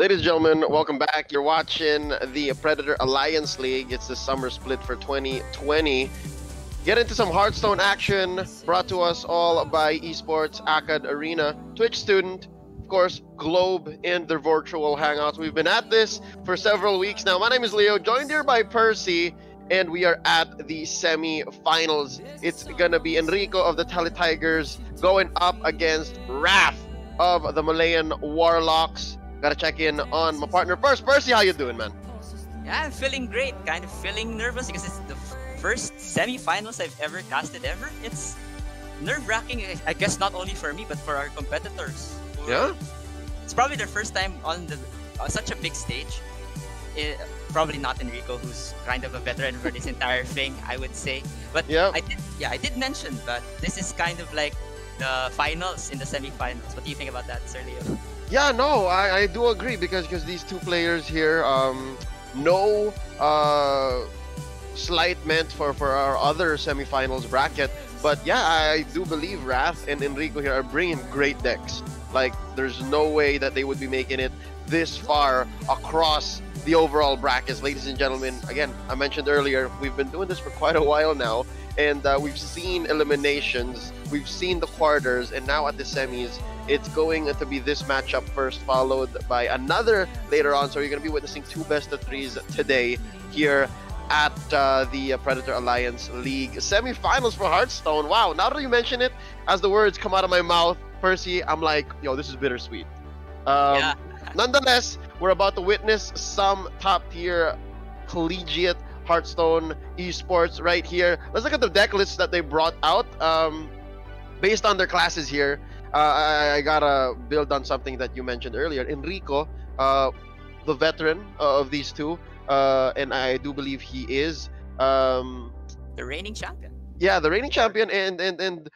Ladies and gentlemen, welcome back. You're watching the Predator Alliance League. It's the summer split for 2020. Get into some Hearthstone action brought to us all by Esports Acad Arena, Twitch student, of course, Globe in their virtual hangouts. We've been at this for several weeks now. My name is Leo, joined here by Percy, and we are at the semi-finals. It's gonna be Enrico of the Teletigers going up against Wrath of the Malayan Warlocks. Gotta check in on my partner first. Percy, how you doing, man? Yeah, I'm feeling great. Kind of feeling nervous because it's the first semi-finals I've ever casted ever. It's nerve-wracking, I guess, not only for me but for our competitors. Yeah. It's probably their first time on the such a big stage. Probably not Enrico, who's kind of a veteran for this entire thing, I would say. But yeah, I did mention that this is kind of like the finals in the semi-finals. What do you think about that, Sir Leo? Yeah, no, I do agree because these two players here, no slight meant for our other semifinals bracket, but yeah, I do believe Wrath and Enrico here are bringing great decks. Like, there's no way that they would be making it this far across the overall brackets. Ladies and gentlemen, again, I mentioned earlier, we've been doing this for quite a while now, and we've seen eliminations, we've seen the quarters, and now at the semis, it's going to be this matchup first, followed by another later on. So you're going to be witnessing two best-of-threes today here at the Predator Alliance League semifinals for Hearthstone. Wow, now that you mention it, as the words come out of my mouth, Percy, I'm like, yo, this is bittersweet. Yeah. Nonetheless, we're about to witness some top-tier collegiate Hearthstone esports right here. Let's look at the deck lists that they brought out based on their classes here. I gotta build on something that you mentioned earlier. Enrico, the veteran of these two, and I do believe he is the reigning champion. Yeah, the reigning champion, and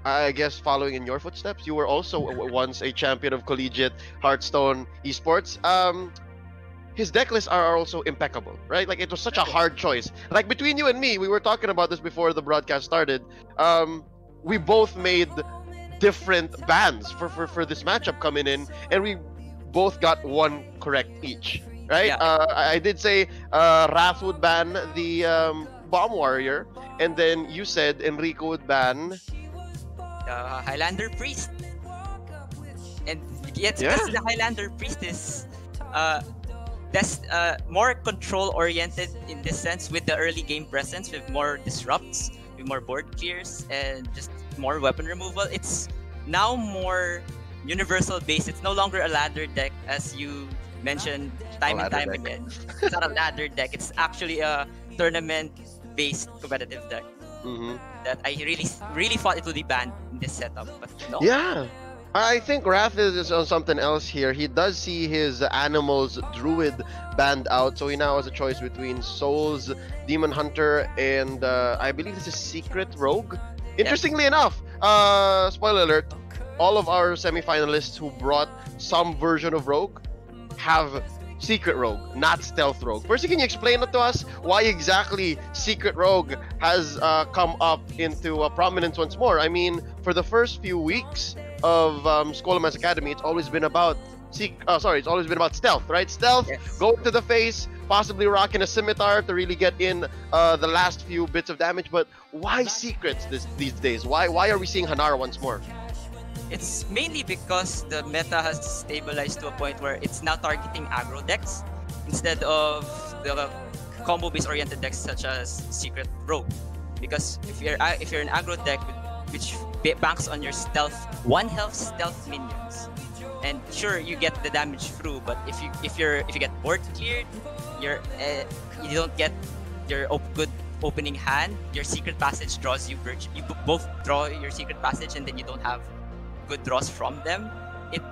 I guess following in your footsteps, you were also once a champion of collegiate Hearthstone esports. His deck lists are also impeccable, right? Like, it was such a hard choice. Like, between you and me, we were talking about this before the broadcast started. We both made different bans for this matchup coming in, and we both got one correct each, right? Yeah. I did say Wrath would ban the Bomb Warrior, and then you said Enrico would ban Highlander Priest. And yet, because the Highlander Priest is that's more control oriented in this sense, with the early game presence, with more disrupts, with more board clears, and just more weapon removal. It's now more universal based. It's no longer a ladder deck, as you mentioned time and time again. It's not a ladder deck. It's actually a tournament based competitive deck. That I really thought it would be banned in this setup, but no. Yeah, I think Wrath is on something else here. He does see his Animals Druid banned out, so he now has a choice between Souls, Demon Hunter, and I believe this is Secret Rogue. Interestingly enough, spoiler alert, all of our semi-finalists who brought some version of Rogue have Secret Rogue, not Stealth Rogue. First, can you explain it to us why exactly Secret Rogue has come up into prominence once more? I mean, for the first few weeks of Skolomas Academy, it's always been about it's always been about stealth, right? Stealth, go to the face, possibly rocking a scimitar to really get in the last few bits of damage. But why secrets these days? Why are we seeing Hanara once more? It's mainly because the meta has stabilized to a point where it's now targeting aggro decks instead of the combo-based oriented decks such as Secret Rogue. Because if you're an aggro deck which banks on your stealth, 1 health stealth minions, and sure, you get the damage through, but if you get board cleared, you don't get your good opening hand. Your secret passage draws you you both draw your secret passage, and then you don't have good draws from them. It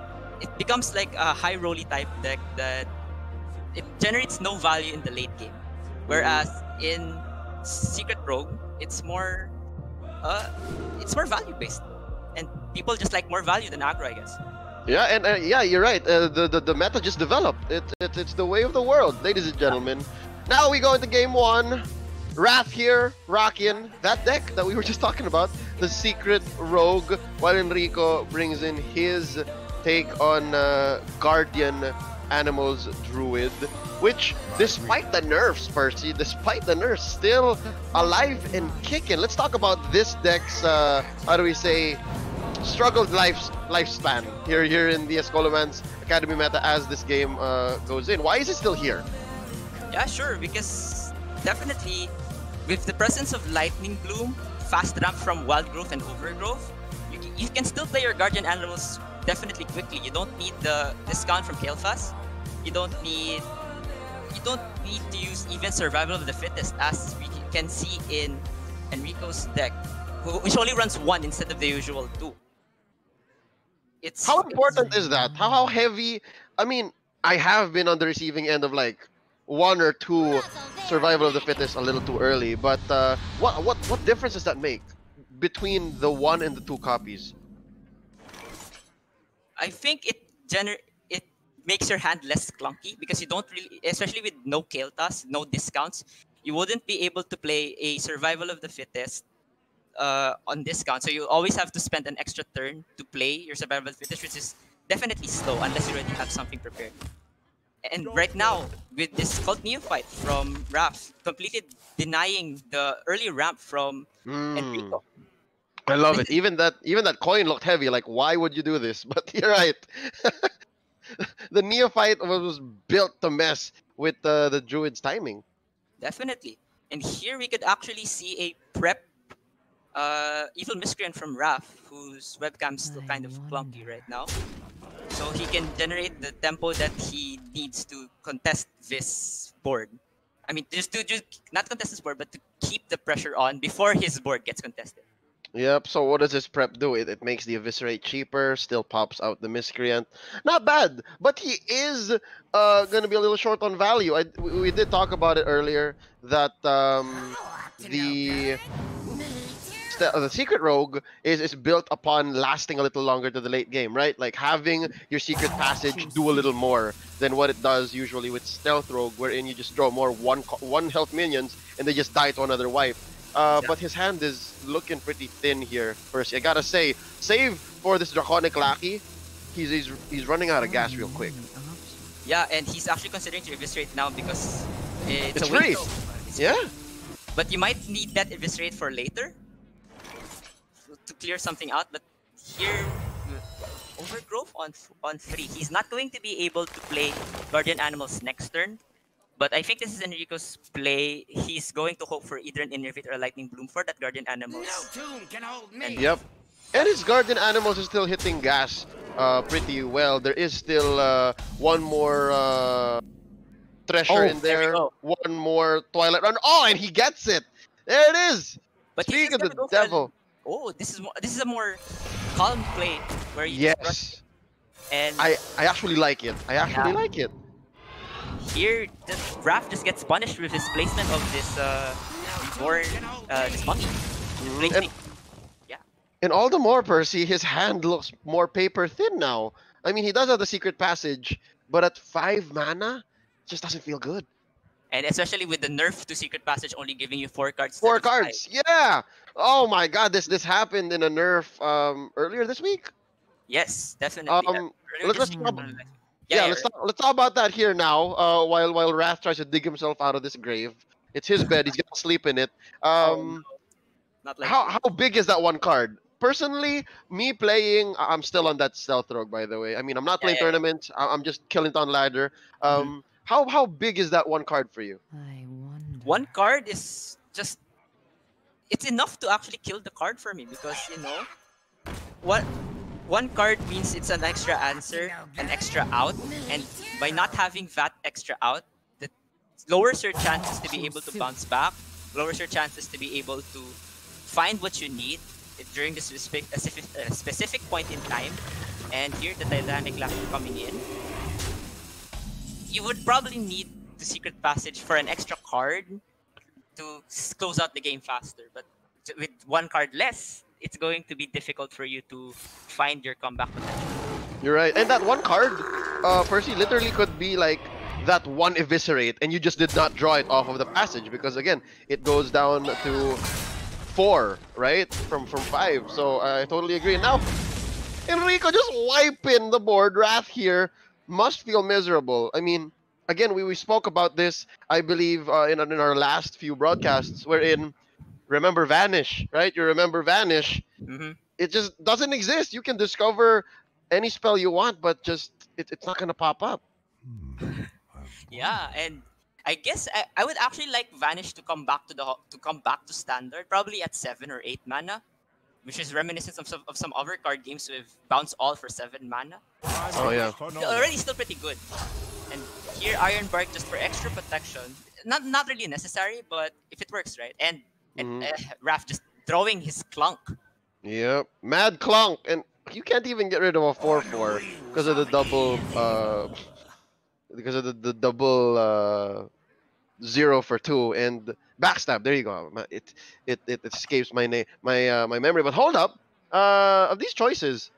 becomes like a high rolly type deck that it generates no value in the late game. Whereas in Secret Rogue, it's more value based, and people just like more value than aggro, I guess. Yeah, and yeah, you're right. The meta just developed. It's the way of the world, ladies and gentlemen. Now we go into game one. Wrath here, rocking that deck that we were just talking about, the Secret Rogue, while Enrico brings in his take on Guardian Animals Druid, which, despite the nerfs, Percy, despite the nerfs, still alive and kicking. Let's talk about this deck's, how do we say, struggled lifespan here in the Escoloman's Academy meta as this game goes in. Why is it still here? Yeah, sure, because definitely with the presence of Lightning Bloom, fast ramp from Wild Growth and Overgrowth, you can still play your Guardian Animals definitely quickly. You don't need the discount from Kael'thas. You don't need to use even Survival of the Fittest, as we can see in Enrico's deck, which only runs 1 instead of the usual 2. How important is that? How heavy? I mean, I have been on the receiving end of like 1 or 2 Survival of the Fittest a little too early, but what difference does that make between the 1 and the 2 copies? I think it makes your hand less clunky, because you don't really, especially with no Kael'thas, no discounts, you wouldn't be able to play a Survival of the Fittest on discount. So you always have to spend an extra turn to play your Survival of the Fittest, which is definitely slow unless you already have something prepared. And right now, with this Cult Neophyte from Raph, completely denying the early ramp from Enrico. I love it. Even that coin looked heavy. Like, why would you do this? But you're right. The Neophyte was built to mess with the Druid's timing. Definitely. And here we could actually see a prep Evil Miscreant from Raph, whose webcam's still kind of clunky right now. So he can generate the tempo that he needs to contest this board. I mean, just not contest this board, but to keep the pressure on before his board gets contested. Yep, so what does this prep do? It makes the Eviscerate cheaper, still pops out the Miscreant. Not bad, but he is going to be a little short on value. We did talk about it earlier, that the Secret Rogue is built upon lasting a little longer to the late game, right? Like having your Secret Passage do a little more than what it does usually with Stealth Rogue, wherein you just draw more one health minions and they just die to another wipe. But his hand is looking pretty thin here, Percy. I gotta say, save for this Draconic Lackey, he's running out of gas real quick. Yeah, and he's actually considering to Eviscerate now because it's free. Yeah. But you might need that Eviscerate for later to clear something out. But here, Overgrowth on 3. He's not going to be able to play Guardian Animals next turn. But I think this is Enrico's play. He's going to hope for either an Innervate or a Lightning Bloom for that Guardian Animals. No tune can hold me. Yep. And his Guardian Animals is still hitting gas pretty well. There is still one more Treasure in there. One more Twilight Run. Oh, and he gets it. There it is. But Speak of the devil. This is a more calm play where you just rush. And I actually like it. I actually like it. Here, Raph just gets punished with his placement of this reborn, this monkey. And all the more, Percy, his hand looks more paper thin now. I mean, he does have the Secret Passage, but at 5 mana, it just doesn't feel good. And especially with the nerf to Secret Passage only giving you 4 cards. 4 cards, yeah! Oh my god, this happened in a nerf earlier this week? Yes, definitely. Let's talk about that here now. While Wrath tries to dig himself out of this grave, it's his bed. He's gonna sleep in it. Not like how big is that one card? Personally, me playing, I'm still on that Stealth Rogue, by the way. I mean, I'm not playing tournaments. I'm just killing it on ladder. How big is that one card for you? I wonder. One card is just, it's enough to actually kill the card for me, because one card means it's an extra answer, an extra out, and by not having that extra out, that lowers your chances to be able to bounce back, lowers your chances to be able to find what you need during this specific point in time. And here, the Titanic Lackey coming in. You would probably need the Secret Passage for an extra card to close out the game faster, but with one card less, it's going to be difficult for you to find your comeback potential. You're right. And that one card, Percy, literally could be like that one Eviscerate, and you just did not draw it off of the passage, because again, it goes down to 4, right? From 5. So I totally agree. Now, Enrico just wiping the board. Wrath here must feel miserable. I mean, again, we spoke about this, I believe, in our last few broadcasts, wherein remember Vanish, right? You remember Vanish. Hmm. It just doesn't exist. You can discover any spell you want, but just it's not gonna pop up. Yeah, and I guess I would actually like Vanish to come back to to come back to standard, probably at 7 or 8 mana, which is reminiscent of some other card games with bounce all for 7 mana. Oh yeah. Already still pretty good. And here Iron Bark just for extra protection. Not really necessary, but if it works right. And Hmm. Raph just throwing his clunk. Yep. Mad Clunk, and you can't even get rid of a 4/4 because of the double. Because of the double 0 for 2 and backstab. There you go. It escapes my name, my memory. But hold up. Of these choices,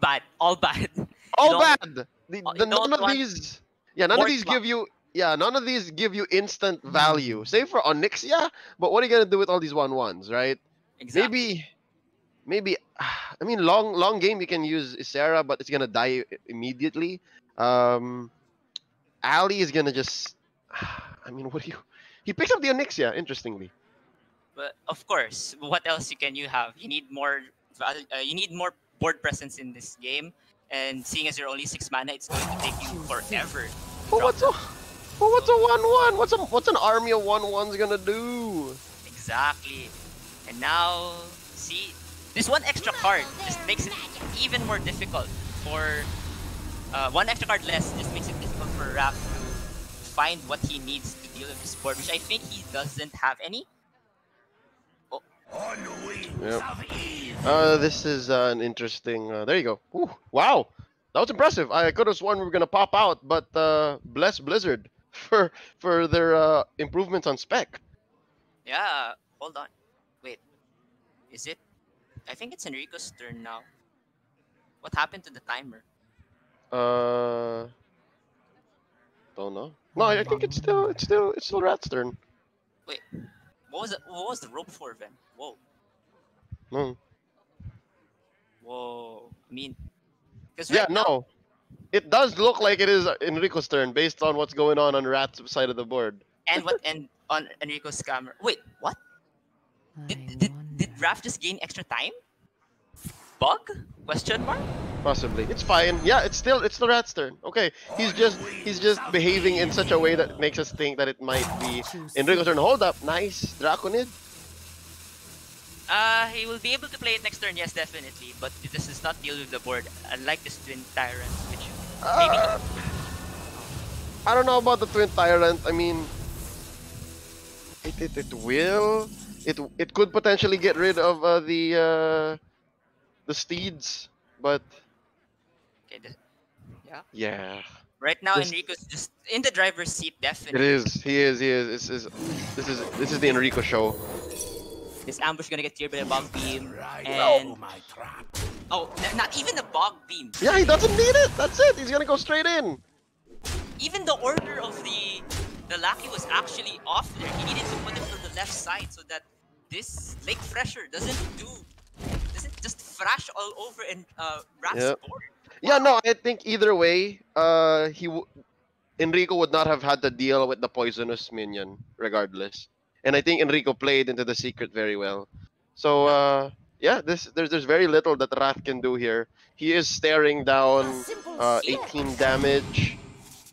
Bad, all bad. You all don't bad. you None don't of want these. Yeah, none of more these clunk. give you. Yeah, none of these give you instant value. Save for Onyx, yeah. But what are you gonna do with all these 1/1s, right? Exactly. Maybe, maybe. I mean, long game you can use Isera, but it's gonna die immediately. Um, Ali is gonna just. I mean, what do you? He picks up the Onyxia, interestingly. But of course, what else can you have? You need more you need more board presence in this game. And seeing as you're only 6 mana, it's going to take you forever to But drop what's a them. but what's So a 1/1? What's an army of 1/1s gonna do? exactly. And now, see, this one extra card just makes it even more difficult for one extra card less just makes it difficult for Raph to find what he needs to deal with this board, which I think he doesn't have any. Oh, Yep. This is an interesting. There you go. Ooh, wow, that was impressive. I could have sworn we were gonna pop out, but bless Blizzard for their improvements on spec. yeah. Hold on. Wait, is it? I think it's Enrico's turn now. What happened to the timer? Uh, don't know. No, I think it's still Rat's turn. Wait, what was the rope for then? Whoa, No. whoa. I mean, because Yeah, right now, no. It does look like it is Enrico's turn based on what's going on Rat's side of the board. and on Enrico's camera. Wait, what? Did Raph just gain extra time? Bug? Question mark? Possibly. It's fine. Yeah, it's the Rat's turn. Okay. He's just behaving in such a way that makes us think that it might be Enrico's turn. Hold up. Nice. Draconid. He will be able to play it next turn, yes, definitely. But this does not deal with the board. Unlike this Twin Tyrant, which maybe Uh, I don't know about the Twin Tyrant. I mean, it will. It could potentially get rid of the steeds, but okay, yeah. yeah. Right now, This Enrico's just in the driver's seat, it definitely. is. He is. He is. This is the Enrico show. This ambush gonna get cleared by a bog beam, No. and oh, not even a bog beam. Yeah, he doesn't need it. That's it. He's gonna go straight in. Even the order of the Lucky was actually off there. He needed to put it to the left side so that this Lake Fresher doesn't just thrash all over in Raph's Yeah. board. Yeah. Wow. No, I think either way, Enrico would not have had to deal with the poisonous minion regardless. And I think Enrico played into the secret very well. So Yeah. yeah, there's very little that Wrath can do here. He is staring down See? 18 damage.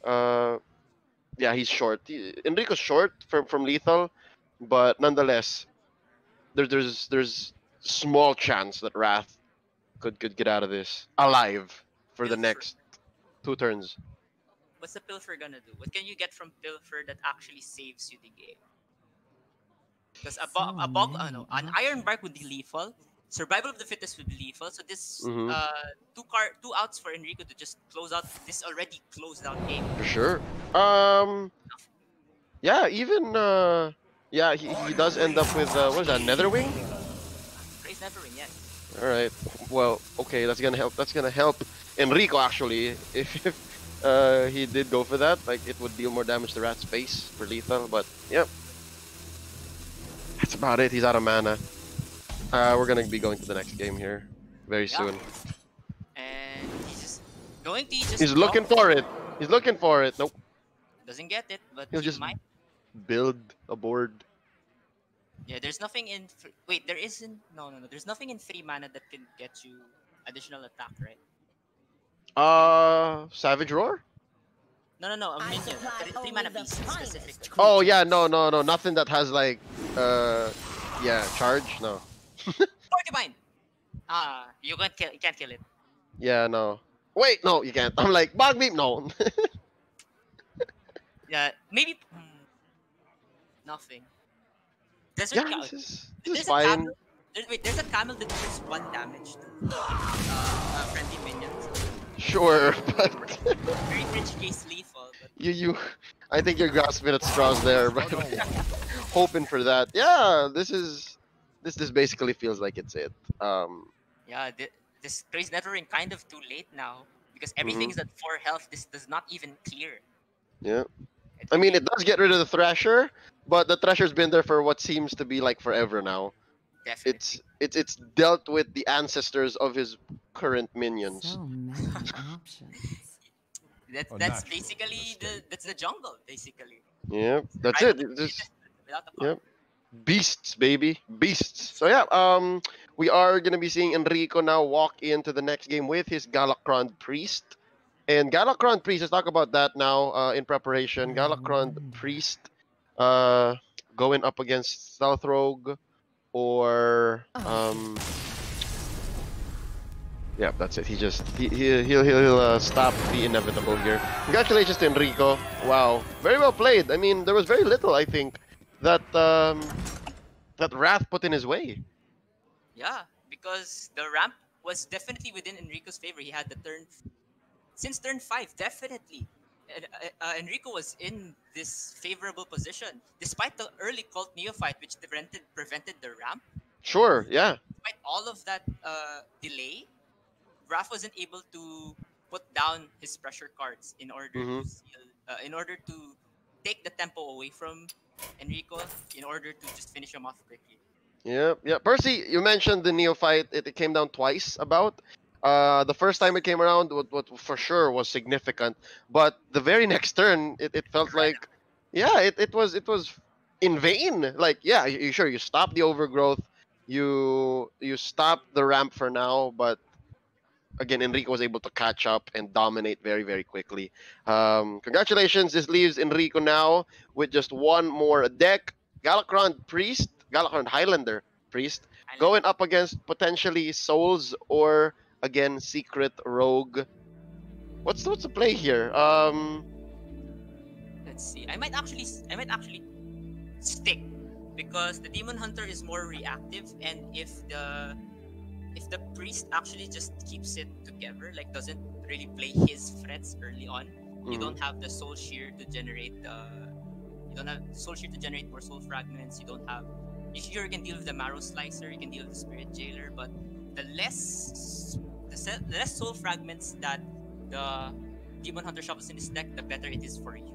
Uh, yeah, he's short. Enrico's short from lethal, but nonetheless, there's small chance that Wrath could get out of this alive for the Pilfer. next 2 turns. What's the Pilfer gonna do? What can you get from Pilfer that actually saves you the game? Because no, an Iron Bark would be lethal. Survival of the Fittest would be lethal. So this Hmm. two outs for Enrico to just close out this already closed out game. For sure. Yeah, even yeah, he does end up with what is that, Netherwing? Praise Neverwing, yes. All right. Well, okay, that's gonna help. That's gonna help Enrico actually. If he did go for that, like it would deal more damage to Rat's face for lethal. But yep, that's about it. He's out of mana. We're gonna be going to the next game here very Yeah. soon. going to just He's drop. looking for it. He's looking for it. Nope. Doesn't get it, but He'll he just might. build a board. Yeah, there's nothing in. Wait, there isn't. No, no, no. There's nothing in 3 mana that can get you additional attack, right? Savage Roar? No, no, no. A minion. 3 mana beast specifically. Oh yeah, no, no, no. Nothing that has like yeah, charge. No. Porcupine. You can't kill. You can't kill it. Yeah, no. Wait, no, you can't. I'm like bug beam. No. Yeah, maybe. Nothing. Desert Yeah, cow. this is There's a fine. camel. There's a camel that deals 1 damage to friendly minions. Sure, but Very rich case lethal, but you I think you're grasping at straws there, but hoping for that. Yeah, this basically feels like it's it. yeah, this crazy nettering kind of too late now because everything Mhm. is at 4 health. This does not even clear. Yeah. It I mean, really it does get rid of the Thrasher, but the Thrasher's been there for what seems to be like forever now. definitely. It's dealt with the ancestors of his current minions. So many options. That's basically that's the jungle basically. Yeah, that's Right it. on the It's just fittest without the yeah, farm. beasts, baby, beasts. So yeah, we are gonna be seeing Enrico now walk into the next game with his Galakron Priest. And Galakron Priest, let's talk about that now in preparation. Galakron Priest going up against Stealth Rogue or yeah, that's it. He'll stop the inevitable here. Congratulations to Enrico. Wow, very well played. I mean, there was very little I think that that Wrath put in his way. Yeah, because the ramp was definitely within Enrico's favor. He had the turn since turn 5, definitely. Enrico was in this favorable position despite the early cult neophyte, which prevented the ramp. Sure, yeah. Despite all of that delay, Raph wasn't able to put down his pressure cards in order Mhm. to seal, in order to take the tempo away from Enrico, in order to just finish him off quickly. Yeah, yeah. Percy, you mentioned the neophyte. It came down twice about. The first time it came around, what for sure was significant. But the very next turn, it felt like, yeah, it was in vain. Like, yeah, you sure you stop the overgrowth, you stop the ramp for now, but again, Enrico was able to catch up and dominate very, very quickly. Congratulations. This leaves Enrico now with just one more deck. Galakron Priest, Galakron Highlander Priest, going up against potentially Souls or again Secret Rogue. What's the play here? Let's see. I might actually stick because the Demon Hunter is more reactive, and if the priest actually just keeps it together, like doesn't really play his threats early on, you Mhm. don't have the soul shear to generate more soul fragments. You don't have you sure you can deal with the marrow slicer, you can deal with the spirit jailer, but the less soul fragments that the demon hunter shovels in his deck, the better it is for you.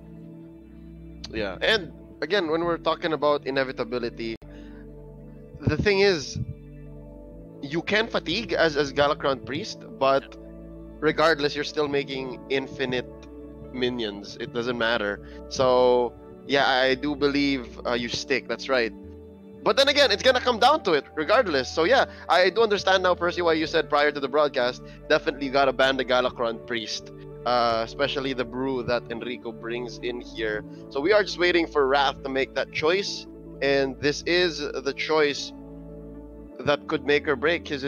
Yeah, and again, when we're talking about inevitability, the thing is, you can fatigue as Galakron Priest, but regardless, you're still making infinite minions. It doesn't matter. So yeah, I do believe you stick. That's right. But then again, it's gonna come down to it, regardless. So yeah, I do understand now, Percy, why you said prior to the broadcast, definitely gotta ban the Galakron Priest, especially the brew that Enrico brings in here. So we are just waiting for Wrath to make that choice, and this is the choice that could make or break his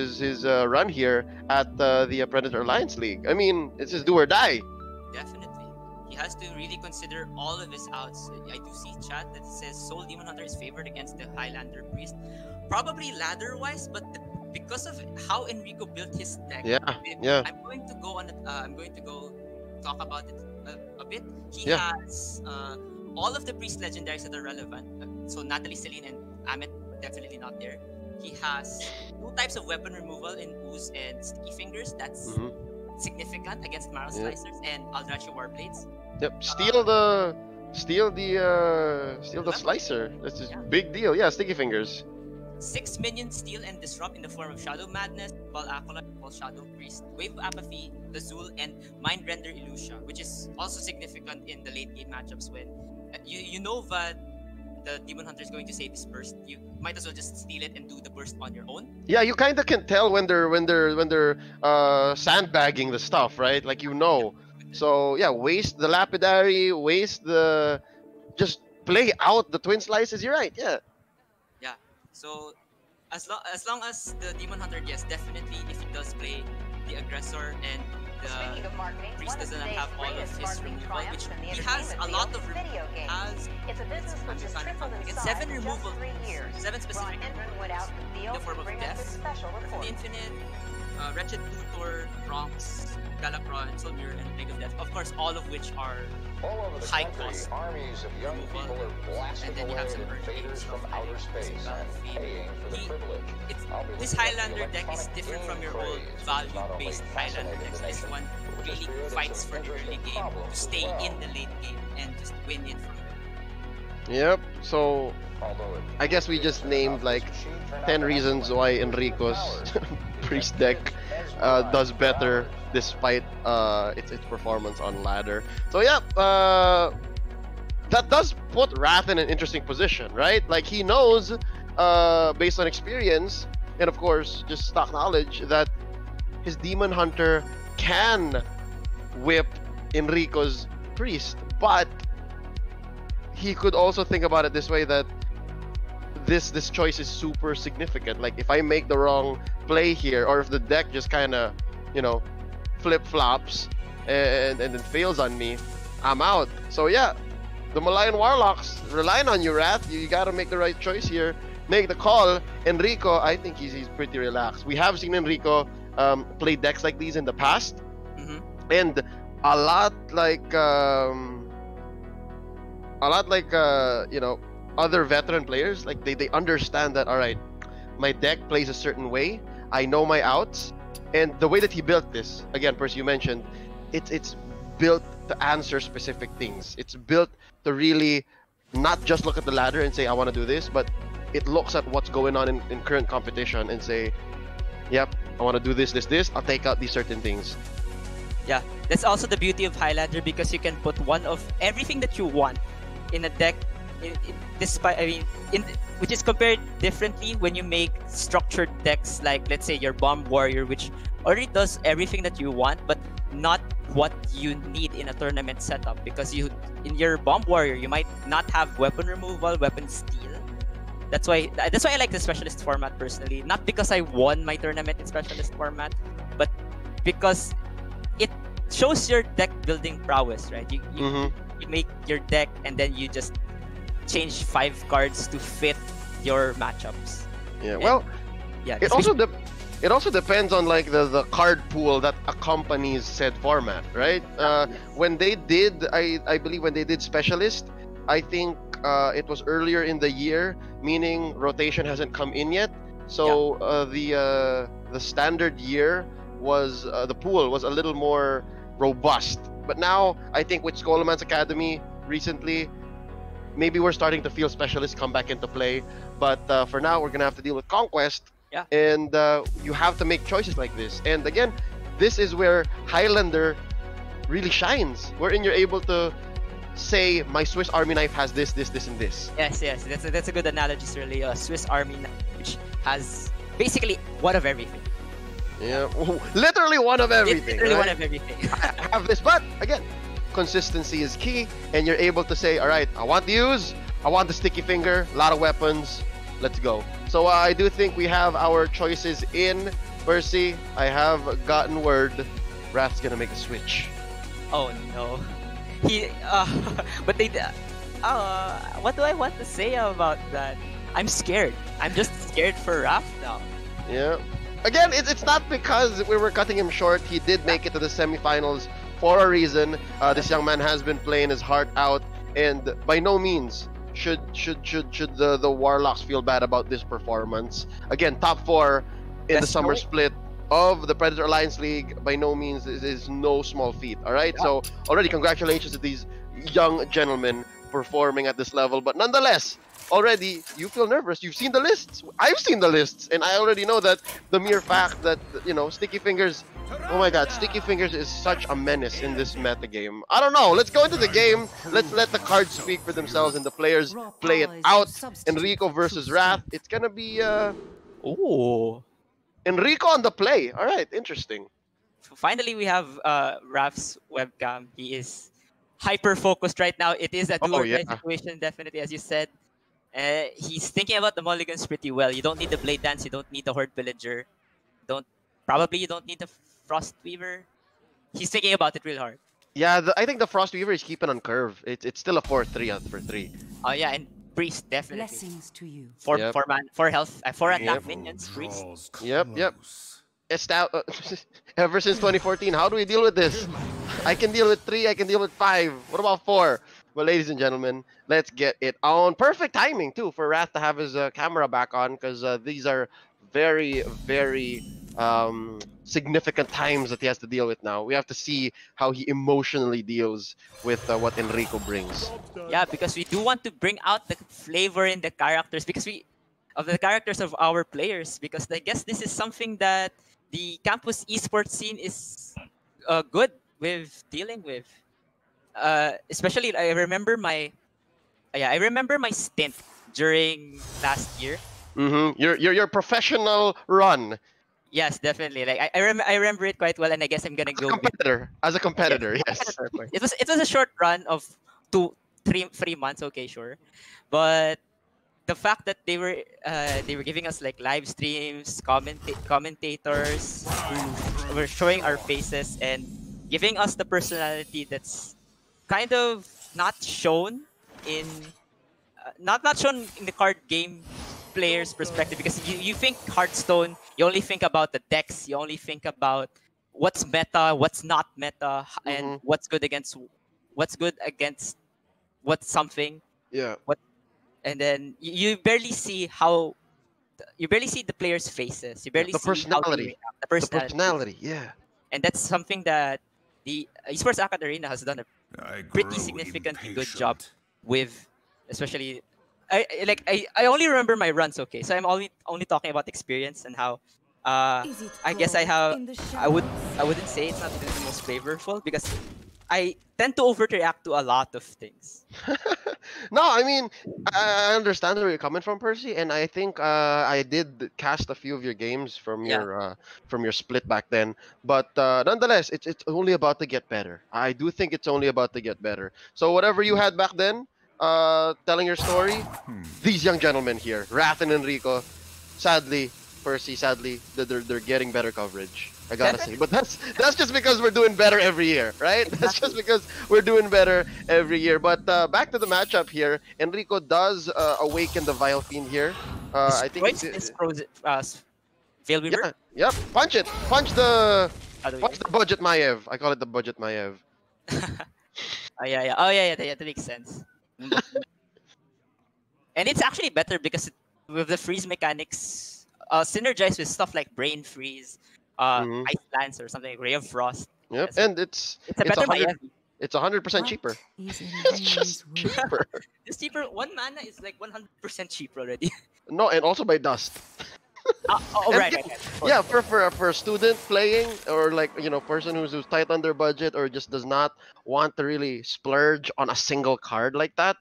run here at the Predator Alliance League. I mean, it's his do or die. Definitely. He has to really consider all of his outs. I do see chat that says Soul Demon Hunter is favored against the Highlander Priest. Probably ladder-wise, but because of how Enrico built his deck, Yeah, yeah. I'm going to go on. I'm going to go talk about it a bit. He Yeah. has all of the Priest legendaries that are relevant. So Natalie, Celine, and Amit definitely not there. He has 2 types of weapon removal in Ooze and Sticky Fingers. That's Mhm. significant against Marrow Yeah. Slicers and Aldrachi Warblades. Yep. Steal the Weapon? slicer. That's a Yeah. big deal. Yeah, Sticky Fingers. 6 minion steal and disrupt in the form of Shadow Madness, Ball Acolyte, Ball Shadow Priest, Wave of Apathy, Lazul, and Mind Render Illusion, which is also significant in the late game matchups when you know that the Demon Hunter is going to save his burst. You might as well just steal it and do the burst on your own. Yeah, you kind of can tell when they're sandbagging the stuff, right? Like you know. So yeah, waste the lapidary, waste the just play out the twin slices. You're right. Yeah. Yeah. So as long as the Demon Hunter, yes, definitely if he does play the aggressor and the priest doesn't have all of his removal, which he has a lot of removal. It's a business which has tripled in size 7 in removal, just 3 years. 7 specific in the form of Death, the Infinite, Wretched Tutor, Bronx, Galacron, and Solmir, and Plague of Death. Of course, all of which are All over the high country, cost armies of young removal, people are blasting and then you away have some at early invaders stuff from like outer space and Battlefield. paying for the He- privilege. I'll be This looking at the Highlander deck is electronic different from your game old craze, which has not only value-based Highlander fascinated decks. the This nation, one but which has really created fights some for the early interesting game to problems as stay well. in the late game and just win it from there. Yep. So Although it I guess we just named like 10 reasons why Enrico's priest deck does better despite its performance on ladder. So yeah, that does put Wrath in an interesting position, right? Like he knows, based on experience and of course just stock knowledge, that his Demon Hunter can whip Enrico's priest, but he could also think about it this way, that this choice is super significant. Like if I make the wrong play here, or if the deck just kind of, you know, flip-flops and then fails on me, I'm out. So yeah, the Malayan Warlocks relying on you, Wrath. You gotta make the right choice here. Make the call. Enrico, I think he's pretty relaxed. We have seen Enrico play decks like these in the past, and a lot like you know, other veteran players, like they understand that, all right, my deck plays a certain way, I know my outs, and the way that he built this, again, Percy, you mentioned, it's built to answer specific things. It's built to really not just look at the ladder and say I want to do this, but it looks at what's going on in current competition and say, yep, I want to do this, I'll take out these certain things. Yeah, that's also the beauty of Highlander, because you can put one of everything that you want in a deck. Despite, I mean, which is compared differently when you make structured decks like, let's say, your Bomb Warrior, which already does everything that you want, but not what you need in a tournament setup. Because in your Bomb Warrior, you might not have weapon removal, weapon steal. That's why I like the Specialist format personally. Not because I won my tournament in Specialist format, but because it shows your deck building prowess, right? You make your deck and then you just change 5 cards to fit your matchups. Yeah, And, well, yeah. it also depends on like the card pool that accompanies said format, right? When they did, I believe when they did Specialist, I think it was earlier in the year, meaning rotation hasn't come in yet. So the standard year was the pool was a little more robust. But now I think with Skullman's Academy recently, maybe we're starting to feel Specialists come back into play. But for now, we're gonna have to deal with Conquest. Yeah. And you have to make choices like this. And again, this is where Highlander really shines. Wherein you're able to say, my Swiss Army knife has this, and this. Yes. That's a good analogy, really. A Swiss Army knife, which has basically one of everything. Yeah, literally one of everything. Literally right? one of everything. I have this, but again, consistency is key, and you're able to say, all right, I want the sticky finger, a lot of weapons, let's go. So I do think we have our choices in. Percy, I have gotten word Wrath's gonna make a switch. Oh no. But they, what do I want to say about that? I'm scared. I'm just scared for Raph now. Yeah. Again, it's not because we were cutting him short. He did make it to the semifinals for a reason. This young man has been playing his heart out, and by no means should the Warlocks feel bad about this performance. Again, top 4 in the summer split of the Predator Alliance League. By no means is no small feat. All right, so already congratulations to these young gentlemen performing at this level. But nonetheless, already you feel nervous. You've seen the lists. I've seen the lists, and I already know that the mere fact that Sticky Fingers. Oh my God, Sticky Fingers is such a menace in this meta game. I don't know. Let's go into the game. Let's let the cards speak for themselves and the players play it out. Enrico versus Wrath. It's gonna be Oh. Enrico on the play. All right, interesting. Finally, we have Raf's webcam. He is hyper focused right now. It is a do Oh, or die yeah. situation, definitely, as you said. He's thinking about the mulligans pretty well. You don't need the Blade Dance. You don't need the Horde Villager. You don't need the Frost Weaver. He's thinking about it real hard. Yeah, I think the Frost Weaver is keeping on curve. It's still a 4-3 out for 3. Oh yeah, and Priest definitely. Blessings to you. Four Yep. four health, 4 attack Yep. minions. Priest. Yep. Ever since 2014, how do we deal with this? I can deal with 3, I can deal with 5. What about 4? Well, ladies and gentlemen, let's get it on. Perfect timing, too, for Wrath to have his camera back on, because these are very, very significant times that he has to deal with now. We have to see how he emotionally deals with what Enrico brings. Yeah, because we do want to bring out the flavor in the characters of the characters of our players, because I guess this is something that the campus esports scene is good with dealing with. Especially, I remember my stint during last year. Mm-hmm. Your professional run Yes, definitely. Like I remember it quite well, and I guess I'm gonna go with as a competitor. Yes. competitor, of course. It was a short run of 3 months. Okay, sure, but the fact that they were giving us like live streams, commentators who were showing our faces and giving us the personality that's kind of not shown in not shown in the card game player's perspective, because you think Hearthstone, you only think about the decks, you only think about what's meta, what's not meta, and what's good against what's something. Yeah. And then you barely see the players' faces. You barely The see how personality. they react, the The personality. personality. Yeah. And that's something that the Esports Acad Arena has done a pretty significantly good job with, especially. I only remember my runs, okay, so I'm only talking about experience and how I guess I wouldn't say it's not the most flavorful, because I tend to overreact to a lot of things. No, I mean, I understand where you're coming from, Percy, and I think I did cast a few of your games from your split back then. But nonetheless, it's only about to get better. I do think it's only about to get better. So whatever you had back then, telling your story, these young gentlemen here, Wrath and Enrico, sadly, Percy, they're getting better coverage. I gotta say, but that's just because we're doing better every year, right? That's just because we're doing better every year. But back to the matchup here, Enrico does awaken the Vile Fiend here. I think This Veil Weaver. Yeah, yep. Punch the Other punch the budget Maiev. I call it the budget Maiev. Yeah, that makes sense. And it's actually better because with the freeze mechanics, synergize with stuff like Brain Freeze, Ice Lance, or something like Ray of Frost. Yep, Yes. and it's It's a better Maiev. It's 100% cheaper. It's just cheaper. It's cheaper. 1 mana is like 100% cheaper already. No, and also by dust. Right. Yeah, for a student playing, or like person who's tight on their budget, or just does not want to really splurge on a single card like that.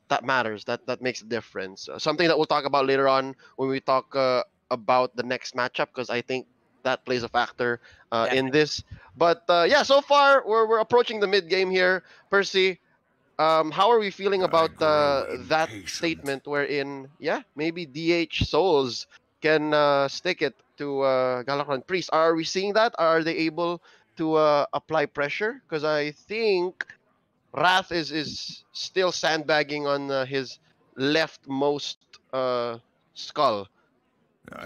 That matters. That makes a difference. Something that we'll talk about later on when we talk about the next matchup, because I think that plays a factor in this. But yeah, so far we're approaching the mid game here. Percy, how are we feeling about that statement wherein maybe DH Souls can stick it to Galakron Priest? Are we seeing that? Are they able to apply pressure? Because I think Wrath is still sandbagging on his leftmost skull.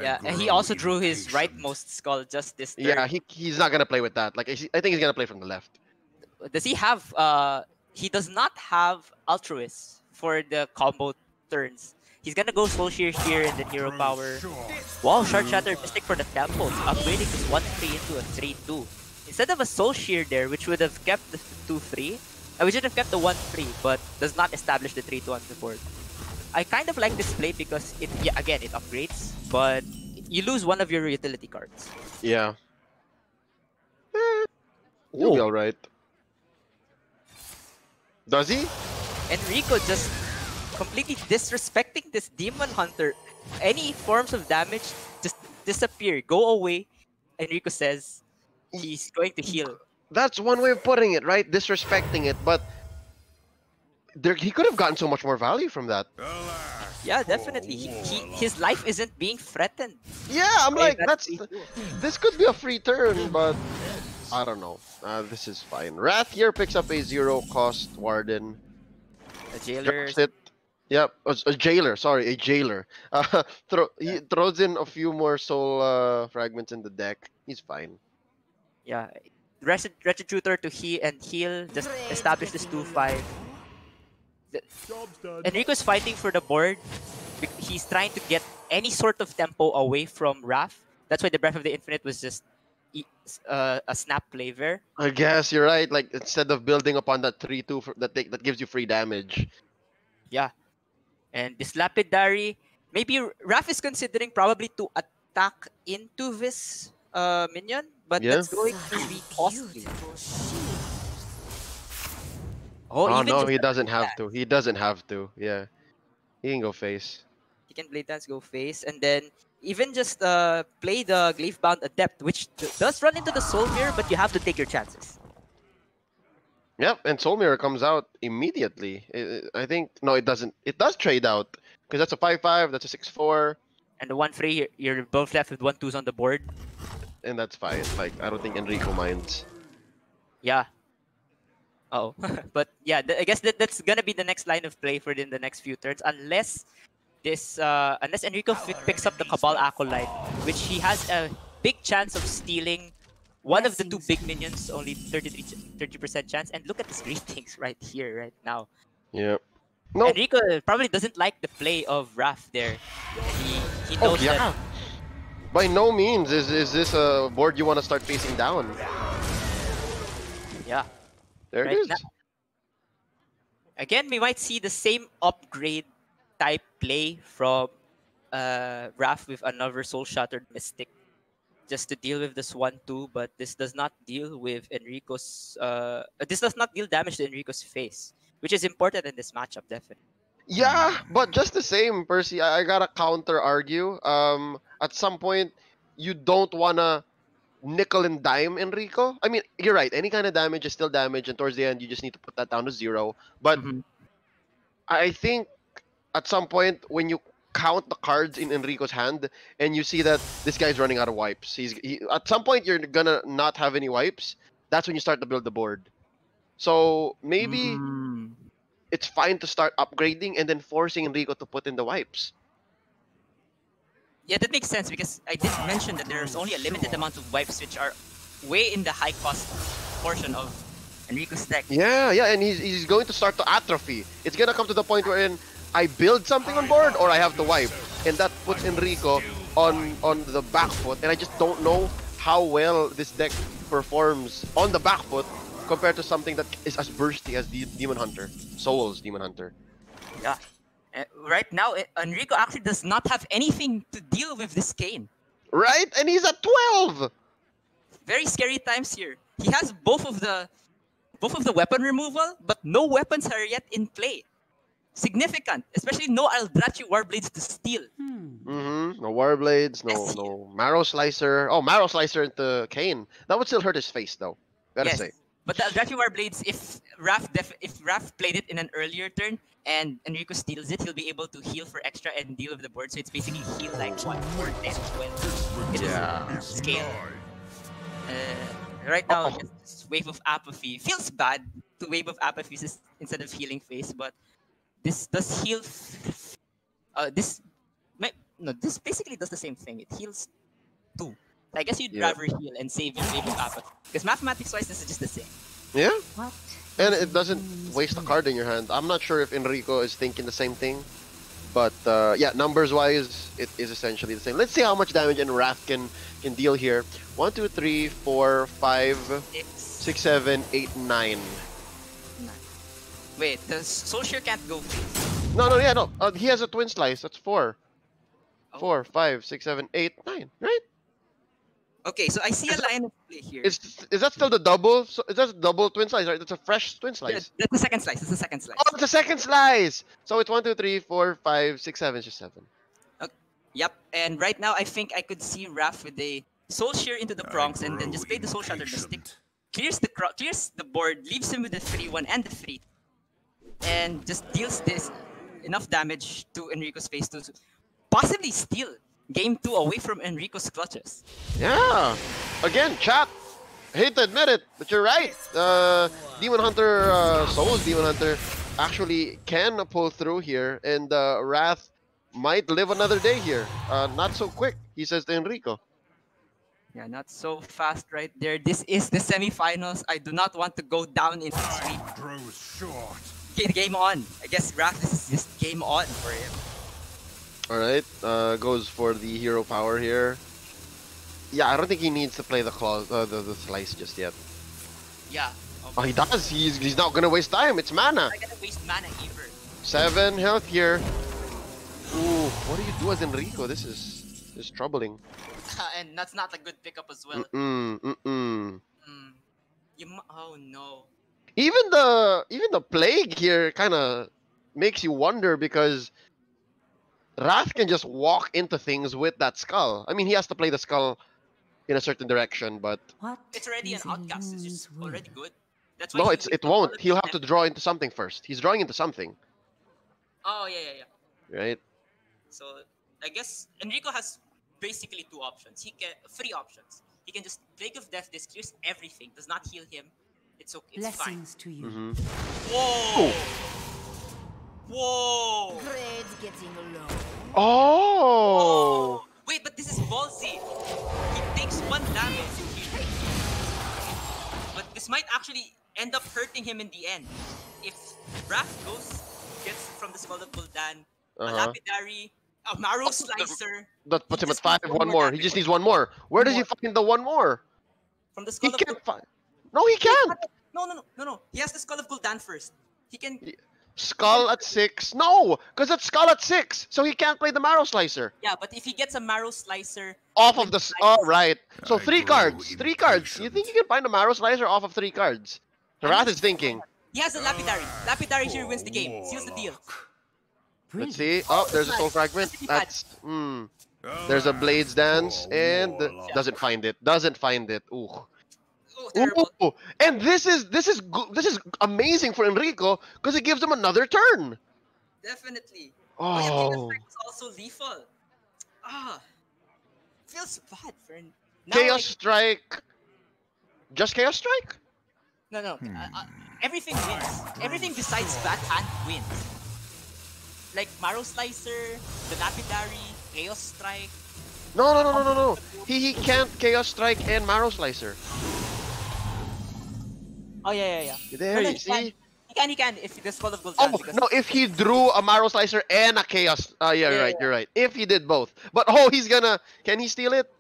Yeah, and he also drew his rightmost skull just this turn. Yeah, he's not gonna play with that. Like I think he's gonna play from the left. Does he have? He does not have Altruist for the combo turns. He's gonna go Soul Shear here and then Hero Power. Wow, Shard Shatter Mystic for the temples, upgrading his 1-3 into a 3-2. Instead of a Soul Shear there, which would have kept the 2-3, We should have kept the 1-3, but does not establish the 3-2 on the board. I kind of like this play because it, yeah, again, it upgrades, but you lose one of your utility cards. Yeah. You'll be alright. Does he? Enrico just completely disrespecting this Demon Hunter. Any forms of damage just disappear, go away. Enrico says he's going to heal. That's one way of putting it, right? Disrespecting it, but he could have gotten so much more value from that. Yeah, definitely. His life isn't being threatened. Yeah, I'm by like, that this could be a free turn, but I don't know. This is fine. Wrath here picks up a 0-cost Warden. A jailer. Drops it. Yep, a jailer. Sorry, a jailer. He throws in a few more soul fragments in the deck. He's fine. Yeah. Retributor to heal, just establish this 2-5. Enrico's fighting for the board. He's trying to get any sort of tempo away from Wrath. That's why the Breath of the Infinite was just a snap play there. I guess you're right. Like, instead of building upon that 3-2 that gives you free damage. Yeah. And this Lapidary, maybe Wrath is considering probably to attack into this minion, but Yeah. that's going to be costly. Oh even no, just he a doesn't Blade have Dance. to. He doesn't have to. Yeah. He can go face. He can Blade Dance, go face, and then even just play the Gleifbound Adept, which does run into the Soul Mirror, but you have to take your chances. Yep, and Soul Mirror comes out immediately. I think no, it doesn't. It does trade out because that's a 5-5. That's a 6-4, And the 1-3, you're both left with 1-2s on the board. and that's fine. Like, I don't think Enrico minds. Yeah. Oh, but yeah, I guess that's gonna be the next line of play for in the next few turns, unless unless Enrico picks up the Cabal Acolyte, which he has a big chance of stealing one of the two big minions, only 30% chance. And look at his greetings right here, right now. Yeah. No. Enrico probably doesn't like the play of Wrath there. He Oh knows yeah. that. By no means is this a board you want to start facing down. Yeah. There Right it is. now. Again, we might see the same upgrade type play from Wrath with another Soul Shattered Mystic, just to deal with this 1-2. But this does not deal with Enrico's. This does not deal damage to Enrico's face, which is important in this matchup, definitely. Yeah, but just the same, Percy, I gotta counter argue. At some point, you don't wanna nickel and dime Enrico. I mean, you're right. Any kind of damage is still damage, and towards the end, you just need to put that down to 0. But Mhm. I think at some point, when you count the cards in Enrico's hand and you see that this guy's running out of wipes, at some point you're gonna not have any wipes. That's when you start to build the board. So maybe Mm. it's fine to start upgrading and then forcing Enrico to put in the wipes. Yeah, that makes sense because I did mention that there's only a limited amount of wipes which are way in the high cost portion of Enrico's deck. Yeah, and he's going to start to atrophy. It's gonna come to the point wherein I build something on board or I have to wipe, and that puts Enrico on the back foot. And I just don't know how well this deck performs on the back foot compared to something that is as bursty as the Demon Hunter, Soul's Demon Hunter. Yeah. Right now, Enrico actually does not have anything to deal with this Kane. Right, and he's at 12. Very scary times here. He has both of the weapon removal, but no weapons are yet in play. Significant, especially no Aldrachi Warblades to steal. No Warblades, no Marrow Slicer. Oh, Marrow Slicer into Kane. That would still hurt his face, though. Gotta Yes, say. but the Aldrachi Warblades, if Raph played it in an earlier turn and Enrico steals it, he'll be able to heal for extra and deal with the board. So it's basically heal like 1, 4, 10, 12. It is scale. Right now, this Wave of Apathy feels bad to Wave of Apathy instead of healing face, but this does heal. This basically does the same thing. It heals 2. I guess you'd rather heal and save your Wave of Apathy because mathematics-wise, this is just the same. Yeah, What? and it doesn't waste a card in your hand. I'm not sure if Enrico is thinking the same thing, but yeah, numbers-wise, it is essentially the same. Let's see how much damage and Wrath can deal here. 1, 2, 3, 4, 5, 6, 7, 8, 9. Wait, the Solskjaer can't go face. No. He has a twin slice. That's 4. Oh. 4, 5, 6, 7, 8, 9. Right? Okay, so I see a line of play here. Is that still the double? So is that a double twin slice? Right? That's a fresh twin slice. That's the second slice. That's the second slice. Oh, it's a second slice. So it's 1, 2, 3, 4, 5, 6, 7. It's just 7. Yep. And right now, I think I could see Raph with a Solskjaer into the prongs and then just play the Soul Shatter. The stick clears the board, leaves him with the 3-1 and the 3, and just deals this enough damage to Enrico's face to possibly steal game 2 away from Enrico's clutches. Yeah. Again, chat. I hate to admit it, but you're right. Demon Hunter, Souls Demon Hunter actually can pull through here, and Wrath might live another day here. Not so quick, he says to Enrico. Yeah, not so fast right there. This is the semifinals. I do not want to go down in sweep. Game on. I guess Raph, this is just game on for him. Alright, goes for the hero power here. Yeah, I don't think he needs to play the claw, the slice just yet. Yeah. Oh, he does. He's not gonna waste time. It's mana. I'm gonna waste mana either. 7 health here. Ooh, what do you do as Enrico? This is troubling. And that's not a good pickup as well. Oh no. Even the plague here kind of makes you wonder because Wrath can just walk into things with that skull. I mean, he has to play the skull in a certain direction, but What It's already an is outcast. It's illusion's just worth? already good. That's why no, he- it won't. He'll have to draw into something first. He's drawing into something, Oh yeah. right? So I guess Enrico has basically 2 options. 3 options. He can just Plague of Death. This clears everything. Does not heal him. It's okay. It's fine. Blessings to you. Mm-hmm. Whoa! Whoa! Grade's getting low. Oh! Wait, but this is ballsy. He takes 1 damage here. But this might actually end up hurting him in the end. If Wrath gets from the Skull of Gul'dan, a Lapidary, a Marrow Slicer. That puts He him at just 5. needs 1 one more. more He just damage. needs 1 more. Where does he find the 1 more? From the He Skull of can't find. No, he can't. No. He has the Skull of Gul'dan first. He can. Skull at 6. No, because it's skull at 6, so he can't play the marrow slicer. Yeah, but if he gets a Marrow Slicer. Off of the. Oh, right. So 3 cards. 3 cards. You think you can find a marrow slicer off of 3 cards? The Wrath is thinking. He has a Lapidary. Lapidary here wins the game. Seals the deal. Let's see. Oh, there's a soul fragment. That's. There's a blades dance and doesn't find it. Doesn't find it. Ooh. Oh, terrible. Ooh. And this is amazing for Enrico because it gives him another turn. Definitely. Oh. Yeah, Chaos Strike is also lethal. Feels bad for now. Chaos Strike. Just Chaos Strike? No. Everything wins. Everything besides Bad Hand wins. Like Marrow Slicer, the Lapidary, Chaos Strike. No. He can't Chaos Strike and Marrow Slicer. Oh yeah. There, No, you see? He can if the Skull of Gul'dan. Oh, because no, if he drew a Marrow Slicer and a Chaos... Yeah. You're right. If he did both. But, he's gonna... Can he steal it?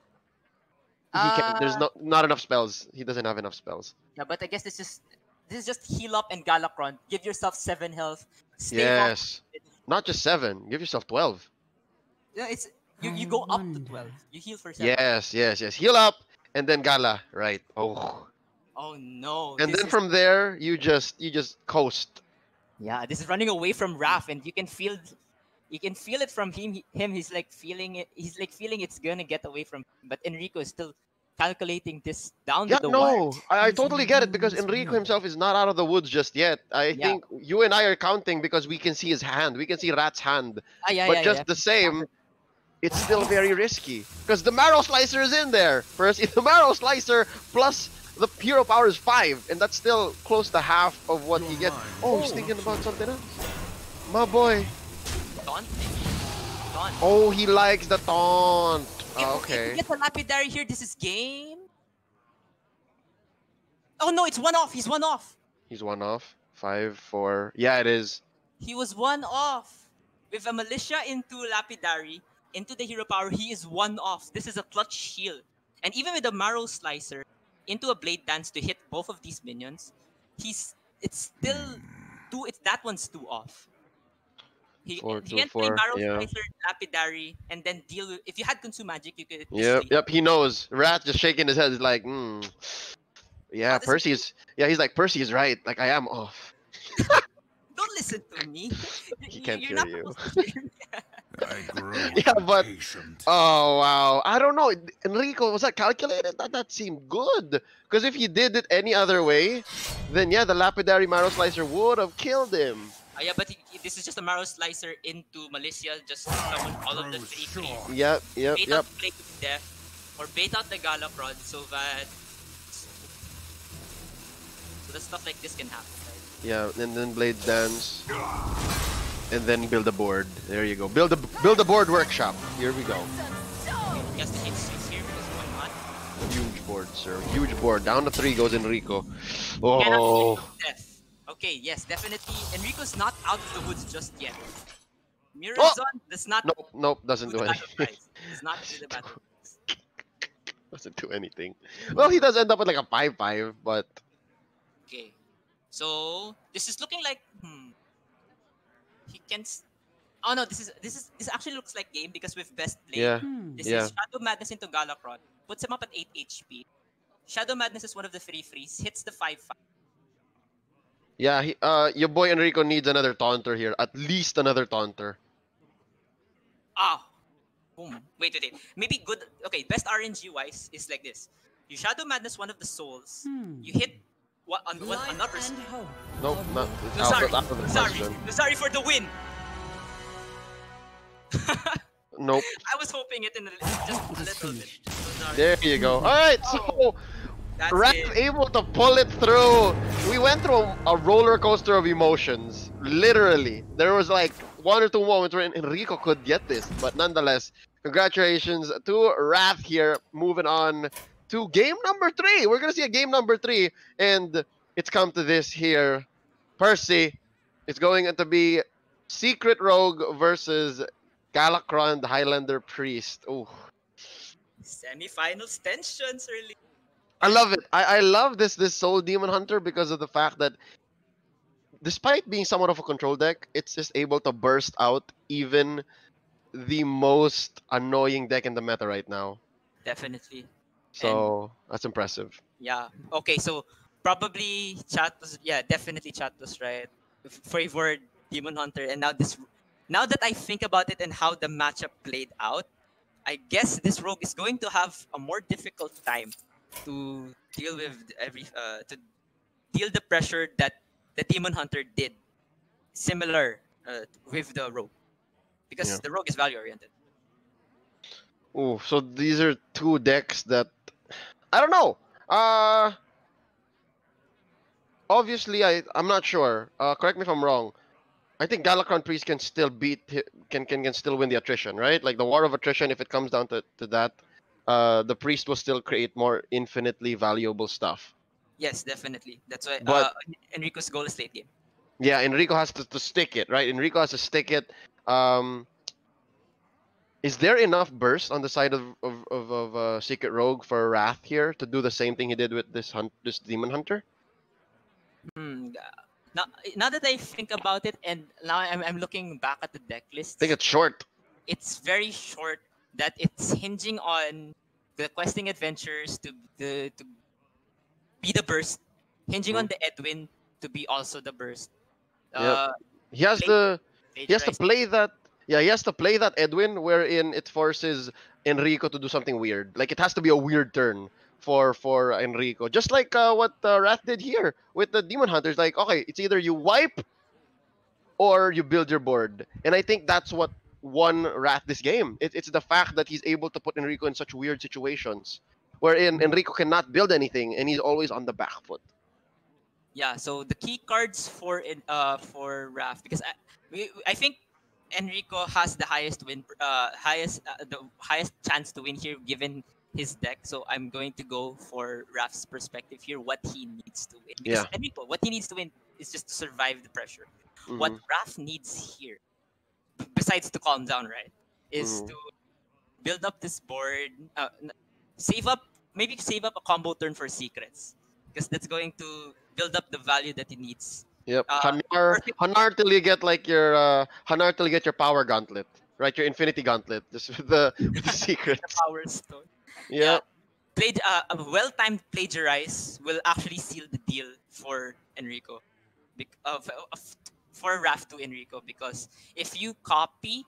He can't. There's not enough spells. He doesn't have enough spells. Yeah, but I guess this is just heal up and Galakron. Give yourself 7 health. Stay Yes. Not just 7. Give yourself 12. Yeah, it's you go up to 12. You heal for 7. Yes. Heal up, and then Gala. Right. Oh. Oh no. And this then is- from there, you just coast. Yeah, this is running away from Raph, and you can feel it from him. He's like feeling it. He's like feeling it's gonna get away from him. But Enrico is still calculating this down Yeah, to the wire. no, I totally get it because Enrico himself is not out of the woods just yet. I think you and I are counting because we can see his hand. We can see Rat's hand. But just the same, it's still very risky because the Marrow Slicer is in there. First, if the Marrow Slicer plus the hero power is 5, and that's still close to half of what he gets. Oh, he's thinking about something else. My boy. Taunt. Oh, he likes the taunt. If Okay. you get the Lapidary here, this is game. Oh no, it's 1 off. He's 1 off. He's 1 off. 5, 4. Yeah, it is. He was 1 off. With a Militia into Lapidary, into the hero power, he is 1 off. This is a clutch heal. And even with the Marrow Slicer into a Blade Dance to hit both of these minions, it's that one's too off. He 4, he 2, can play 4. Barrel Yeah. Slicer, Lapidary, and then deal with. If you had Consume Magic, you could Yep. easily. Yep. He knows. Rat just shaking his head. He's like, yeah, How does it Percy is. Yeah, he's like, Percy is right. Like, I am off. Don't listen to me. He can't You're hear not you. supposed to hear me. I grow Yeah, but impatient. oh wow, I don't know. Enrico, was that calculated? That seemed good. Because if he did it any other way, then yeah, the lapidary marrow slicer would have killed him. Yeah, but this is just a Marrow Slicer into Militia, just to summon all of the 3/3. Yep, yep, Bait yep. out Plague of Death, or bait out the Galakrod so that stuff like this can happen, right? Yeah, and then Blades Dance, and then build a board. There you go. Build a board workshop. Here we go. He has to hit 6 here because why not? Huge board, sir. Huge board. Down to 3 goes Enrico. Cannot Oh. hit Death. Okay, yes, definitely. Enrico's not out of the woods just yet. Mirror Oh! Zone does not Nope, doesn't do do the battle anything. prize. Does not do the battle prize. Doesn't do anything. Well, he does end up with like a 5/5, but Okay. So this is looking like he can oh no, this actually looks like game because with best play. yeah, This yeah. is Shadow Madness into Galakrod. Puts him up at 8 HP. Shadow Madness is one of the 3 frees. Hits the 5/5. Yeah, your boy Enrico needs another taunter here. At least another taunter. Ah! Boom. Wait. Maybe good. Okay, best RNG wise is like this. You Shadow Madness one of the souls. You hit another. Nope, not. It's No, out, sorry. out of the Sorry. question. Sorry for the win. Nope. I was hoping it in just a little bit. So sorry. There you go. All right, so That's Rat it. able to pull it through. We went through a roller coaster of emotions. Literally, there was like 1 or 2 moments where Enrico could get this, but nonetheless, congratulations to Wrath here. Moving on to game number 3. We're gonna see a game number 3, and it's come to this here. Percy, it's going to be Secret Rogue versus Galakron, the Highlander Priest. Oh, Semifinals tensions really. I love it. I love this Soul Demon Hunter because of the fact that despite being somewhat of a control deck, it's just able to burst out even the most annoying deck in the meta right now. Definitely. So that's impressive. Yeah. Okay, so probably chat was definitely chat was right. Favored Demon Hunter, and now that I think about it and how the matchup played out, I guess this rogue is going to have a more difficult time to deal with to deal the pressure that the Demon Hunter did. Similar with the rogue. Because Yeah. the rogue is value oriented. Oh, so these are 2 decks that I don't know. Obviously I'm not sure. Correct me if I'm wrong. I think Galakron Priest can still can still win the attrition, right? Like the war of attrition, if it comes down to that, the priest will still create more infinitely valuable stuff. Yes, definitely. That's why But- Enrico's goal is late game. Yeah, Enrico has to stick it, right? Enrico has to stick it. Is there enough burst on the side of Secret Rogue for Wrath here to do the same thing he did with this Demon Hunter? Now that I think about it, and now I'm looking back at the deck list, I think it's short. it's very short. That it's hinging on the questing adventures to be the burst, hinging on the Edwin to be also the burst. Yep. He has to play that. Yeah, he has to play that Edwin wherein it forces Enrico to do something weird. Like it has to be a weird turn for Enrico. Just like what Wrath did here with the Demon Hunters. Like, okay, it's either you wipe or you build your board. And I think that's what won Wrath this game. It's the fact that he's able to put Enrico in such weird situations wherein Enrico cannot build anything and he's always on the back foot. Yeah, so the key cards for Raph, because I think Enrico has the highest highest chance to win here given his deck. So I'm going to go for Raph's perspective here. What he needs to win, because Enrico, what he needs to win is just to survive the pressure. What Raph needs here, besides to calm down, right, is to build up this board, save up a combo turn for secrets, because that's going to build up the value that he needs Yep. Perfect. Hanar till you get like your Hanar till you get your power gauntlet. Right, your infinity gauntlet. Just with the with the secrets. Power Stone. Yeah, Yep. a well-timed plagiarize will actually seal the deal for Enrico, for Raf to Enrico, because if you copy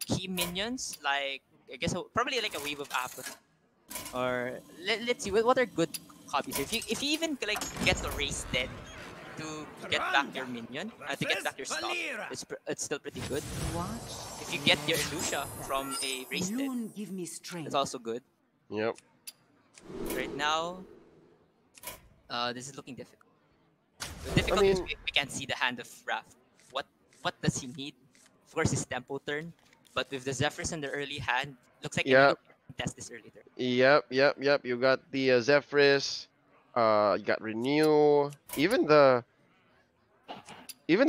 key minions, like I guess probably like a wave of apple, or let's see what are good copies. If you even like get the race dead to get back your minion, to get back your stock, it's still pretty good. Watch. If you get your Lucia from a race dead, Noon give me strength. it's also good. Yep. Right now, this is looking difficult. The difficult is mean- we can't see the hand of Raph. What does he need? Of course, his tempo turn, but with the Zephyrs in the early hand, looks like Yeah. Enrico can test this early turn. Yep. You got the Zephyrs. You got Renew. Even the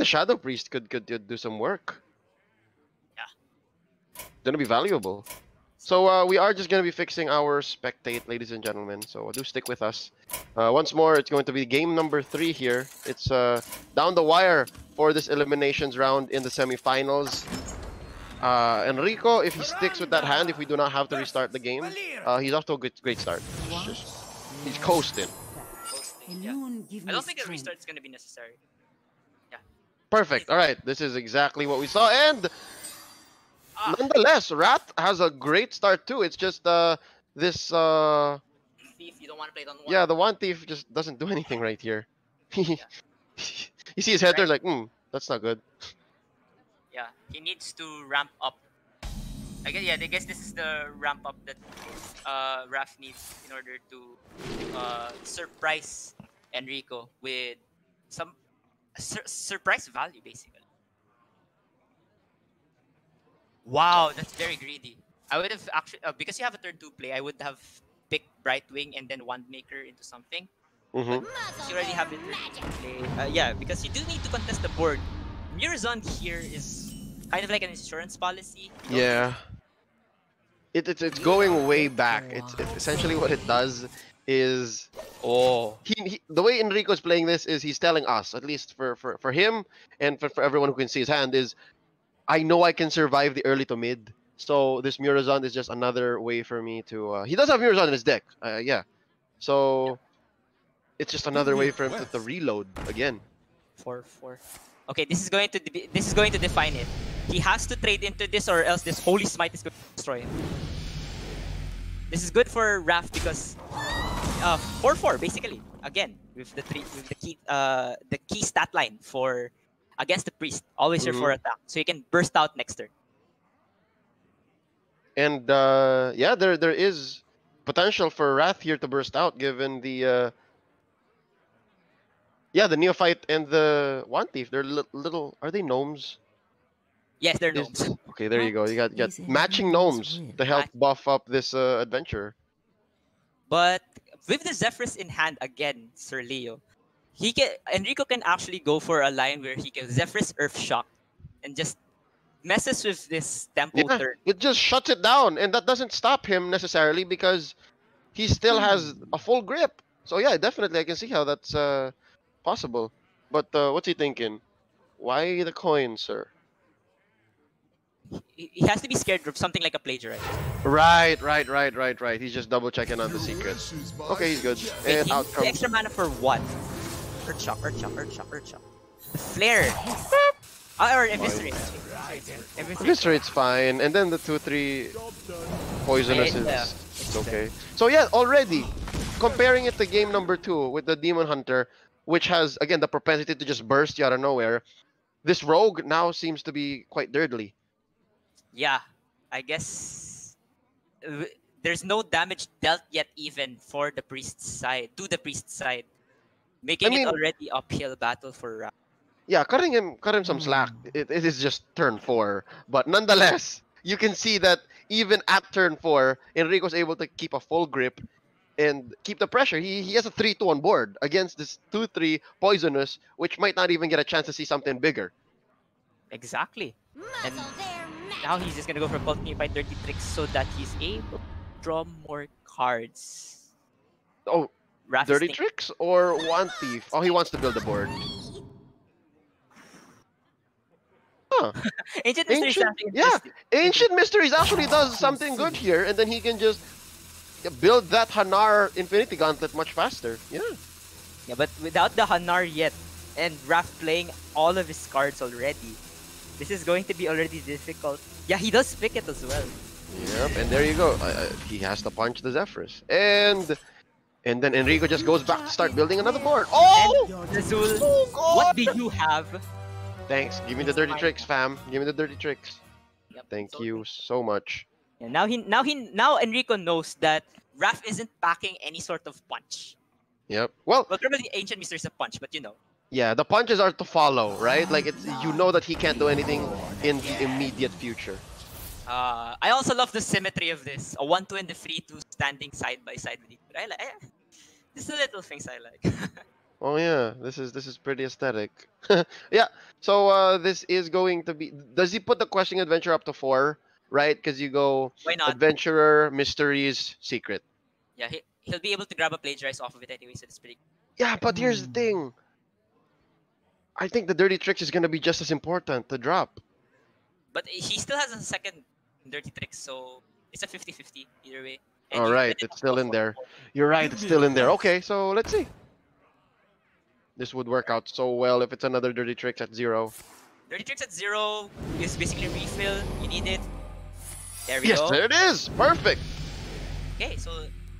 Shadow Priest could do some work. Yeah. Gonna be valuable. So we are just gonna be fixing our spectate, ladies and gentlemen. So do stick with us. Once more, it's going to be game number 3 here. It's down the wire for this eliminations round in the semifinals. Enrico, if he sticks with that hand, if we do not have to restart the game, he's off to a great start. He's coasting. Posting, yeah. Noon give me I don't think a strength. restart is going to be necessary. Perfect. All right, this is exactly what we saw, and nonetheless, Rat has a great start too. It's just this Thief, you don't want to play it on one. yeah, the one thief just doesn't do anything right here. You see his head there like, that's not good. Yeah, he needs to ramp up. I guess this is the ramp up that Raf needs in order to surprise Enrico with some surprise value, basically. Wow, that's very greedy. I would have actually, because you have a turn 2 play, I would have picked Brightwing and then Wandmaker into something. Mm-hmm. Because you already have it play. Yeah, because you do need to contest the board. Murazon here is kind of like an insurance policy. You don't Yeah. It's going way back. It's essentially what it does is the way Enrico's playing this is he's telling us, at least for him and for everyone who can see his hand, is I know I can survive the early to mid. So this Murazon is just another way for me to he does have Murazon in his deck. Yeah. So it's just another way for him to reload again. 4-4. Okay, this is going to define it. He has to trade into this, or else this Holy Smite is going to destroy him. This is good for Raf because 4-4 basically. Again, with the key stat line for against the priest, always your 4 attack, so you can burst out next turn. And yeah, there is potential for Wrath here to burst out given the the Neophyte and the One Thief. They're little. Are they gnomes? Yes, they're Is- gnomes. Okay, there you go. You got Is matching everyone's gnomes will. to help buff up this adventure. But with the Zephyrs in hand again, Sir Leo, Enrico can actually go for a line where he can Zephyrs Earth Shock and just messes with this tempo Yeah, turn. it just shuts it down, and that doesn't stop him necessarily because he still has a full grip. So yeah, definitely I can see how that's possible. But what's he thinking? Why the coin, sir? He has to be scared of something like a plagiarize. Right. He's just double checking on the secrets. Okay, he's good. Wait, And he out needs the comes. extra mana for what? Earth Shock. The Flare. Or Eviscerate. Eviscerate's fine, and then the 2-3 poisonous Yeah, is okay. So yeah, already comparing it to game number 2 with the Demon Hunter, which has again the propensity to just burst you out of nowhere. This rogue now seems to be quite dirtly. Yeah, I guess there's no damage dealt yet even for the priest's side, to the priest's side, making mean- it already uphill battle for Ra. Yeah, cutting him some slack. It is just turn 4, but nonetheless, you can see that even at turn 4, Enrico's able to keep a full grip and keep the pressure. He has a 3-2 on board against this 2-3 poisonous, which might not even get a chance to see something bigger. Exactly. And now he's just gonna go for Cult Neophyte 30 tricks so that he's able to draw more cards. Oh, Raph is dirty thinking- tricks or One Thief? Oh, he wants to build a board. Yeah. Ancient Mystery is Ancient, something yeah. interesting. Ancient Mysteries actually does something good here, and then he can just build that Hanar Infinity Gauntlet much faster. Yeah. Yeah, but without the Hanar yet, and Raph playing all of his cards already, this is going to be already difficult. Yeah, he does pick it as well. Yep, and there you go. He has to punch the Zephrys. And then Enrico just goes back to start building another board. Oh! And Azul, Oh, God! what do you have? Thanks. Give me the dirty tricks, fam. Give me the dirty tricks. Yep, Thank so you so much. Yeah, now Enrico knows that Raph isn't packing any sort of punch. Yep. Well, Well, probably Ancient Mystery is a punch, but yeah, the punches are to follow, right? Like it's you know that he can't do anything in the immediate future. I also love the symmetry of this. A 1-2 and the 3-2 standing side by side with each other. These are the little things I like. Oh yeah, this is pretty aesthetic. Yeah. So this is going to be. Does he put the questing adventure up to 4? Right? Because you go Why not? adventurer, mysteries, secret. Yeah, he'll be able to grab a plagiarize off of it anyway, so it's pretty. Yeah, but here's the thing. I think the dirty tricks is gonna be just as important to drop. But he still has a second dirty trick, so it's a 50-50 either way. And All you right, get it it's still off in of there. four. You're right, it's still in there. Okay, so let's see. This would work out so well if it's another dirty tricks at 0. Dirty tricks at 0 is basically refill. You need it. There we Yes, go. there it is. Perfect. Okay, so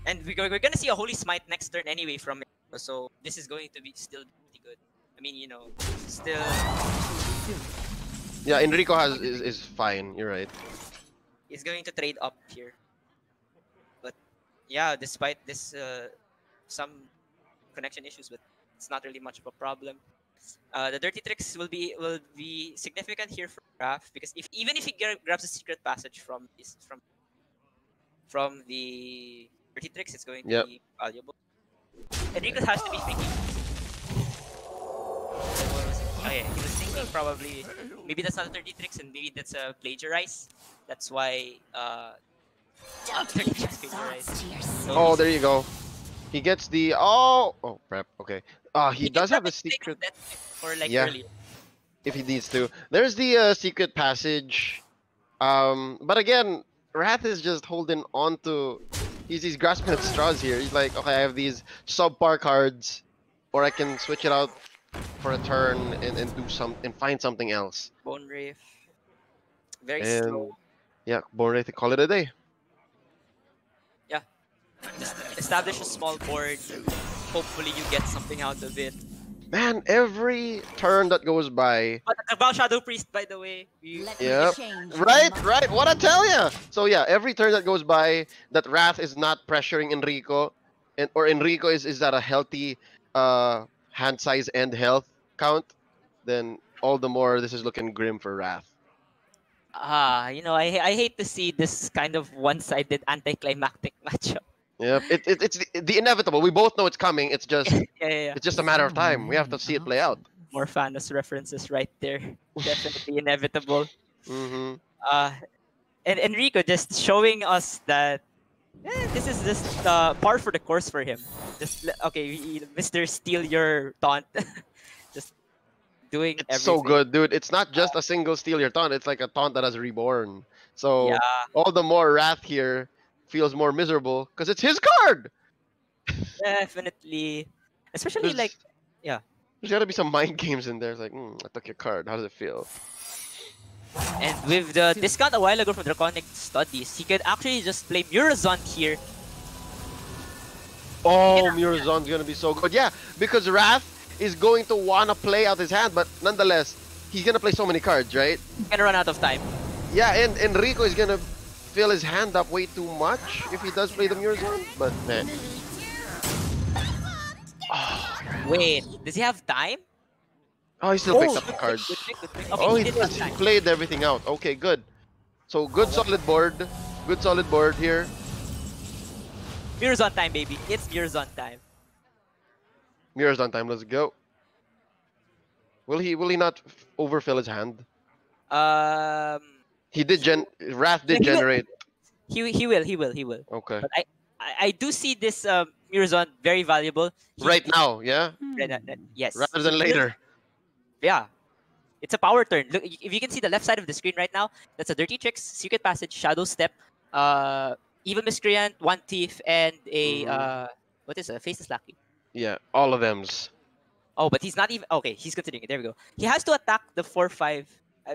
and we're gonna see a Holy Smite next turn anyway from it. So this is going to be still pretty good. I mean, still Yeah, Enrico is fine. You're right. is going to trade up here. But yeah, despite this some connection issues, but it's not really much of a problem. The dirty tricks will be significant here for Raph because even if he grabs a secret passage from the dirty tricks, it's going to Yep. be valuable. Enrico has to be thinking. What was it? Oh yeah, he was thinking probably maybe that's not a dirty tricks and maybe that's a plagiarize. That's why dirty tricks plagiarize. So Oh, there you go. He gets the prep. Okay. He does have a secret or like Yeah. earlier. if he needs to. There's the secret passage. But again, Wrath is just holding on to. He's grasping at straws here. He's like, okay, I have these subpar cards, or I can switch it out for a turn and do and find something else. Bone Wraith. Very And slow. yeah, Borre to call it a day. Just establish a small board. Hopefully you get something out of it. Man, every turn that goes by. But about Shadow Priest, by the way, Yep. Right. What I tell ya. So yeah, every turn that goes by that Wrath is not pressuring Enrico, or Enrico is at a healthy hand size and health count, then all the more this is looking grim for Wrath. I hate to see this kind of one-sided anticlimactic matchup. Yep. It's the inevitable. We both know it's coming. It's just Yeah. it's just a matter of time. We have to see it play out. More Thanos references right there. Definitely inevitable. Mm-hmm. And Enrico just showing us that this is just par for the course for him. Mr. Steal your taunt. Just doing It's everything. so good, dude. It's not just a single steal your taunt. It's like a taunt that has reborn. So Yeah. all the more Wrath here feels more miserable because it's his card. Definitely. Especially There's- yeah. There's gotta be some mind games in there. It's like, I took your card. How does it feel? And with the discount a while ago from Draconic Studies, he could actually just play Murazon here. Oh, Murazon's gonna be so good. Yeah, because Wrath is going to wanna play out his hand, but nonetheless, he's gonna play so many cards, right? He's gonna run out of time. Yeah, and Enrico is gonna fill his hand up way too much if he does play the Murazon. But man, Wait, does he have time? he still picked up the cards. Good pick, good pick. Okay, Oh, he he did have does. He time. played everything out. Okay, good. So good solid board. Good solid board here. Murazon time, baby. It's Murazon time. Mirrors on time. Let's go. Will he not overfill his hand? He did Wrath did He will. generate. He will. Okay. But I do see this Murazon very valuable. Right now, yeah? Yes. Rather than later. Yeah. It's a power turn. Look, if you can see the left side of the screen right now, that's a Dirty Tricks, Secret Passage, Shadow Step, Evil Miscreant, One Thief, and a what is it? Faceless Lackey. Yeah, all of them's. Oh, but he's not even okay. He's continuing. There we go. He has to attack the 4/5.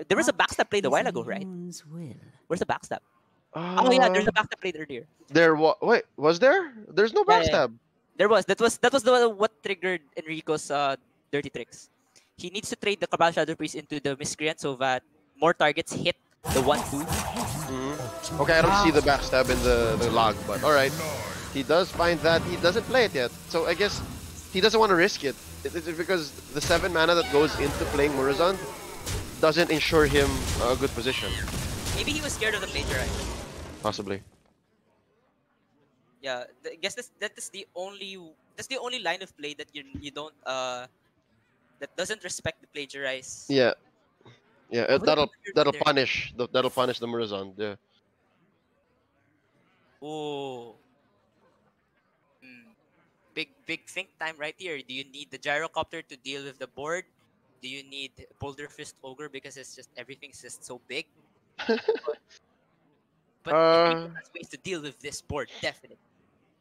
There was a backstab played a while ago, right? Where's the backstab? Oh yeah, there's a backstab played earlier. Wait, was there? There's no Yeah, yeah, yeah. backstab. There was. That was the what triggered Enrico's Dirty Tricks. He needs to trade the Cabal Shadow Priest into the Miscreant so that more targets hit the 1/2. Okay, I don't see the backstab in the log, but alright. He does find that. He doesn't play it yet. So I guess he doesn't want to risk it. It's because the 7 mana that goes into playing Murazond doesn't ensure him a good position. Maybe he was scared of the plagiarize. Possibly. Yeah, I guess that's the only line of play that you don't that doesn't respect the plagiarize. Yeah. Yeah, that'll there. punish the Murazond. Yeah. Oh. Big think time right here. Do you need the gyrocopter to deal with the board? Do you need Boulder Fist Ogre because it's just everything's just so big? But Enrico has ways to deal with this board, definitely.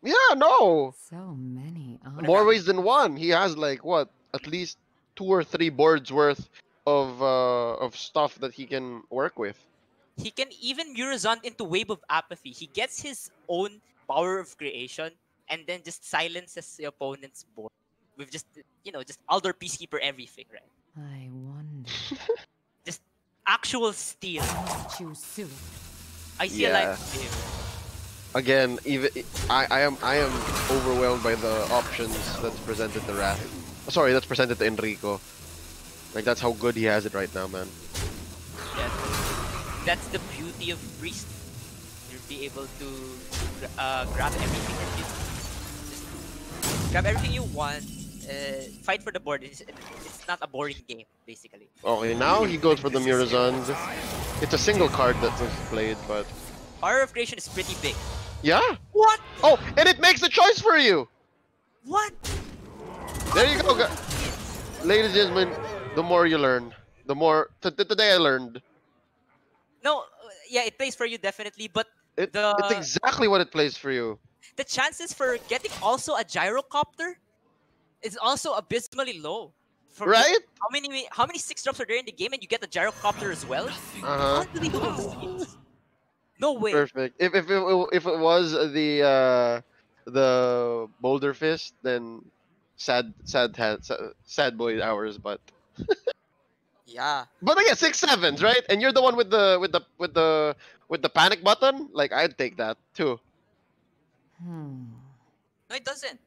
Yeah, no. So many. More ways than one. He has like what? At least 2 or 3 boards worth of stuff that he can work with. He can even Murazond into Wave of Apathy. He gets his own power of creation and then just silences the opponent's board with just Aldor Peacekeeper everything, right? I wonder. Just actual steal. Choose soon. I see a live game. Again, even I am overwhelmed by the options that's presented to Wrath. Sorry, that's presented to Enrico. Like that's how good he has it right now, man. Yeah, that's the beauty of Priest. You'll be able to grab everything that you just grab everything you want. Fight for the board. It's not a boring game, basically. Okay, now he goes for the Murazond. It's a single card that was played, but Power of Creation is pretty big. yeah. What? Oh, and it makes the choice for you. What? There you go, ladies and gentlemen. The more you learn, the more today I learned. No, yeah, it plays for you definitely, but It's exactly what it plays for you. the chances for getting also a gyrocopter is also abysmally low. Right? How many 6-drops are there in the game and you get the gyrocopter as well? Unbelievable. No way. Perfect. If it was the Boulder Fist, then sad boy hours, but Yeah. but again 6/7s, right? And you're the one with the panic button. Like I'd take that too. No, it doesn't.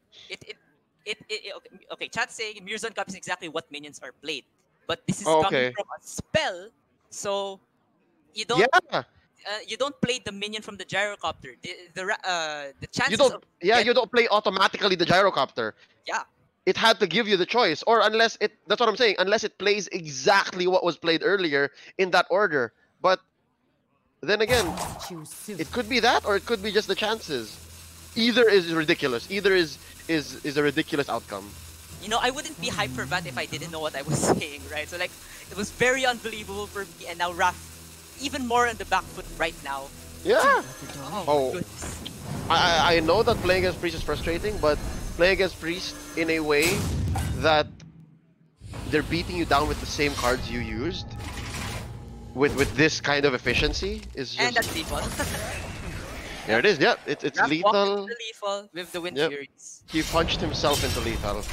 Okay. Chat saying Murazond Cup is exactly what minions are played, but this is coming from a spell, so you don't. Yeah. You don't play the minion from the gyrocopter. The chances you don't play automatically the gyrocopter. Yeah. It had to give you the choice, or unless that's what I'm saying, unless it plays exactly what was played earlier in that order. But then again, it could be that, or it could be just the chances. Either is ridiculous. Either is a ridiculous outcome. I wouldn't be hyped for that if I didn't know what I was saying, right? So like, it was very unbelievable for me, and now Raph, even more on the back foot right now. Yeah. Oh. Goodness. I know that playing against Priest is frustrating, but playing against Priest in a way that they're beating you down with the same cards you used with this kind of efficiency is just... And that's lethal. There it is. Yep, it's Raph lethal. Lethal with the Wind Yep. Furies. He punched himself into lethal.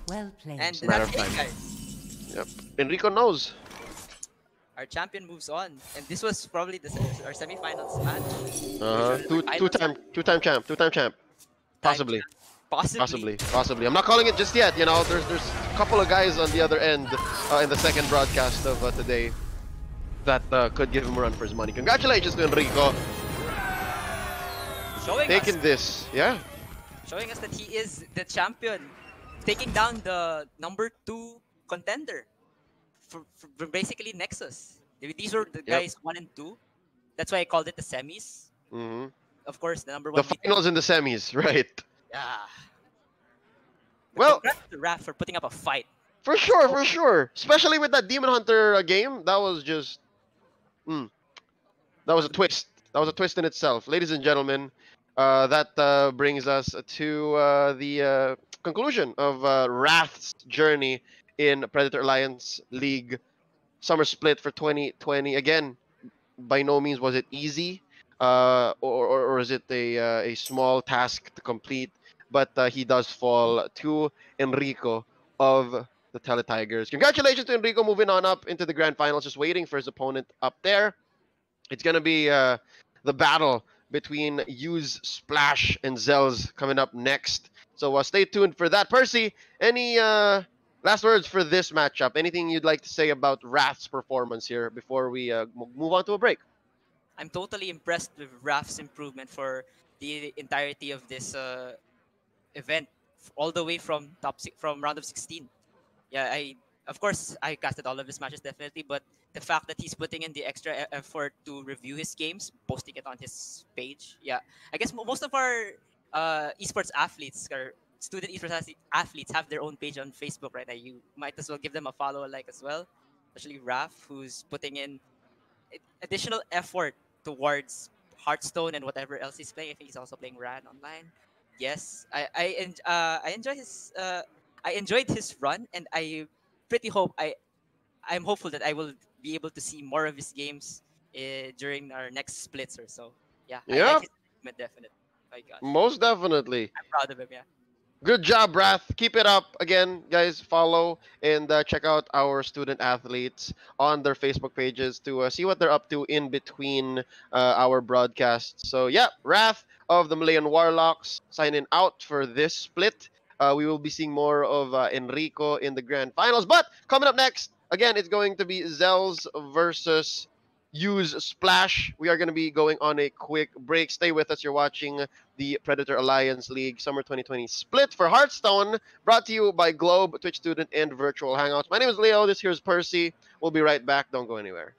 Well played. And matter that's of it, time. guys. Yep. Enrico knows. Our champion moves on, and this was probably our semifinals match. Two-time champ. Possibly. Possibly. I'm not calling it just yet. There's a couple of guys on the other end in the second broadcast of today that could give him a run for his money. Congratulations to Enrico. Taking this, yeah. Showing us that he is the champion, taking down the number 2 contender for basically Nexus. These were the guys 1 and 2. That's why I called it the semis. Of course, the number 1. The finals and the semis, right? Yeah. Well, congrats to Raph for putting up a fight. For sure, for sure. Especially with that Demon Hunter game, that was just that was a twist. That was a twist in itself. Ladies and gentlemen, that brings us to the conclusion of Wrath's journey in Predator Alliance League Summer Split for 2020. Again, by no means was it easy, or is it a small task to complete. But he does fall to Enrico of the Tele Tigers. Congratulations to Enrico moving on up into the grand finals, just waiting for his opponent up there. It's gonna be the battle between Use Splash and Zells coming up next. So stay tuned for that. Percy, any last words for this matchup? Anything you'd like to say about Wrath's performance here before we move on to a break? I'm totally impressed with Raf's improvement for the entirety of this event, all the way from from round of 16. Yeah, I of course I casted all of his matches definitely, but the fact that he's putting in the extra effort to review his games, posting it on his page. Yeah, I guess most of our esports athletes or student esports athletes have their own page on Facebook right now. You might as well give them a follow, a like as well. Especially Raf, who's putting in additional effort towards Hearthstone and whatever else he's playing. I think he's also playing Ran online. Yes, I enjoy his I enjoyed his run, and pretty hope I'm hopeful that I will be able to see more of his games during our next splits or so. Yeah, I like Yeah, his movement definitely. My gosh, most definitely. I'm proud of him. Yeah. Good job, Wrath. Keep it up. Again, guys, follow and check out our student athletes on their Facebook pages to see what they're up to in between our broadcasts. So, yeah, Wrath of the Malayan Warlocks signing out for this split. We will be seeing more of Enrico in the grand finals. But coming up next, again, it's going to be Zells versus Use Splash. We are going to be going on a quick break. Stay with us. You're watching the Predator Alliance League Summer 2020 split for Hearthstone, brought to you by Globe, Twitch Student, and Virtual Hangouts. My name is Leo. This here is Percy. We'll be right back. Don't go anywhere.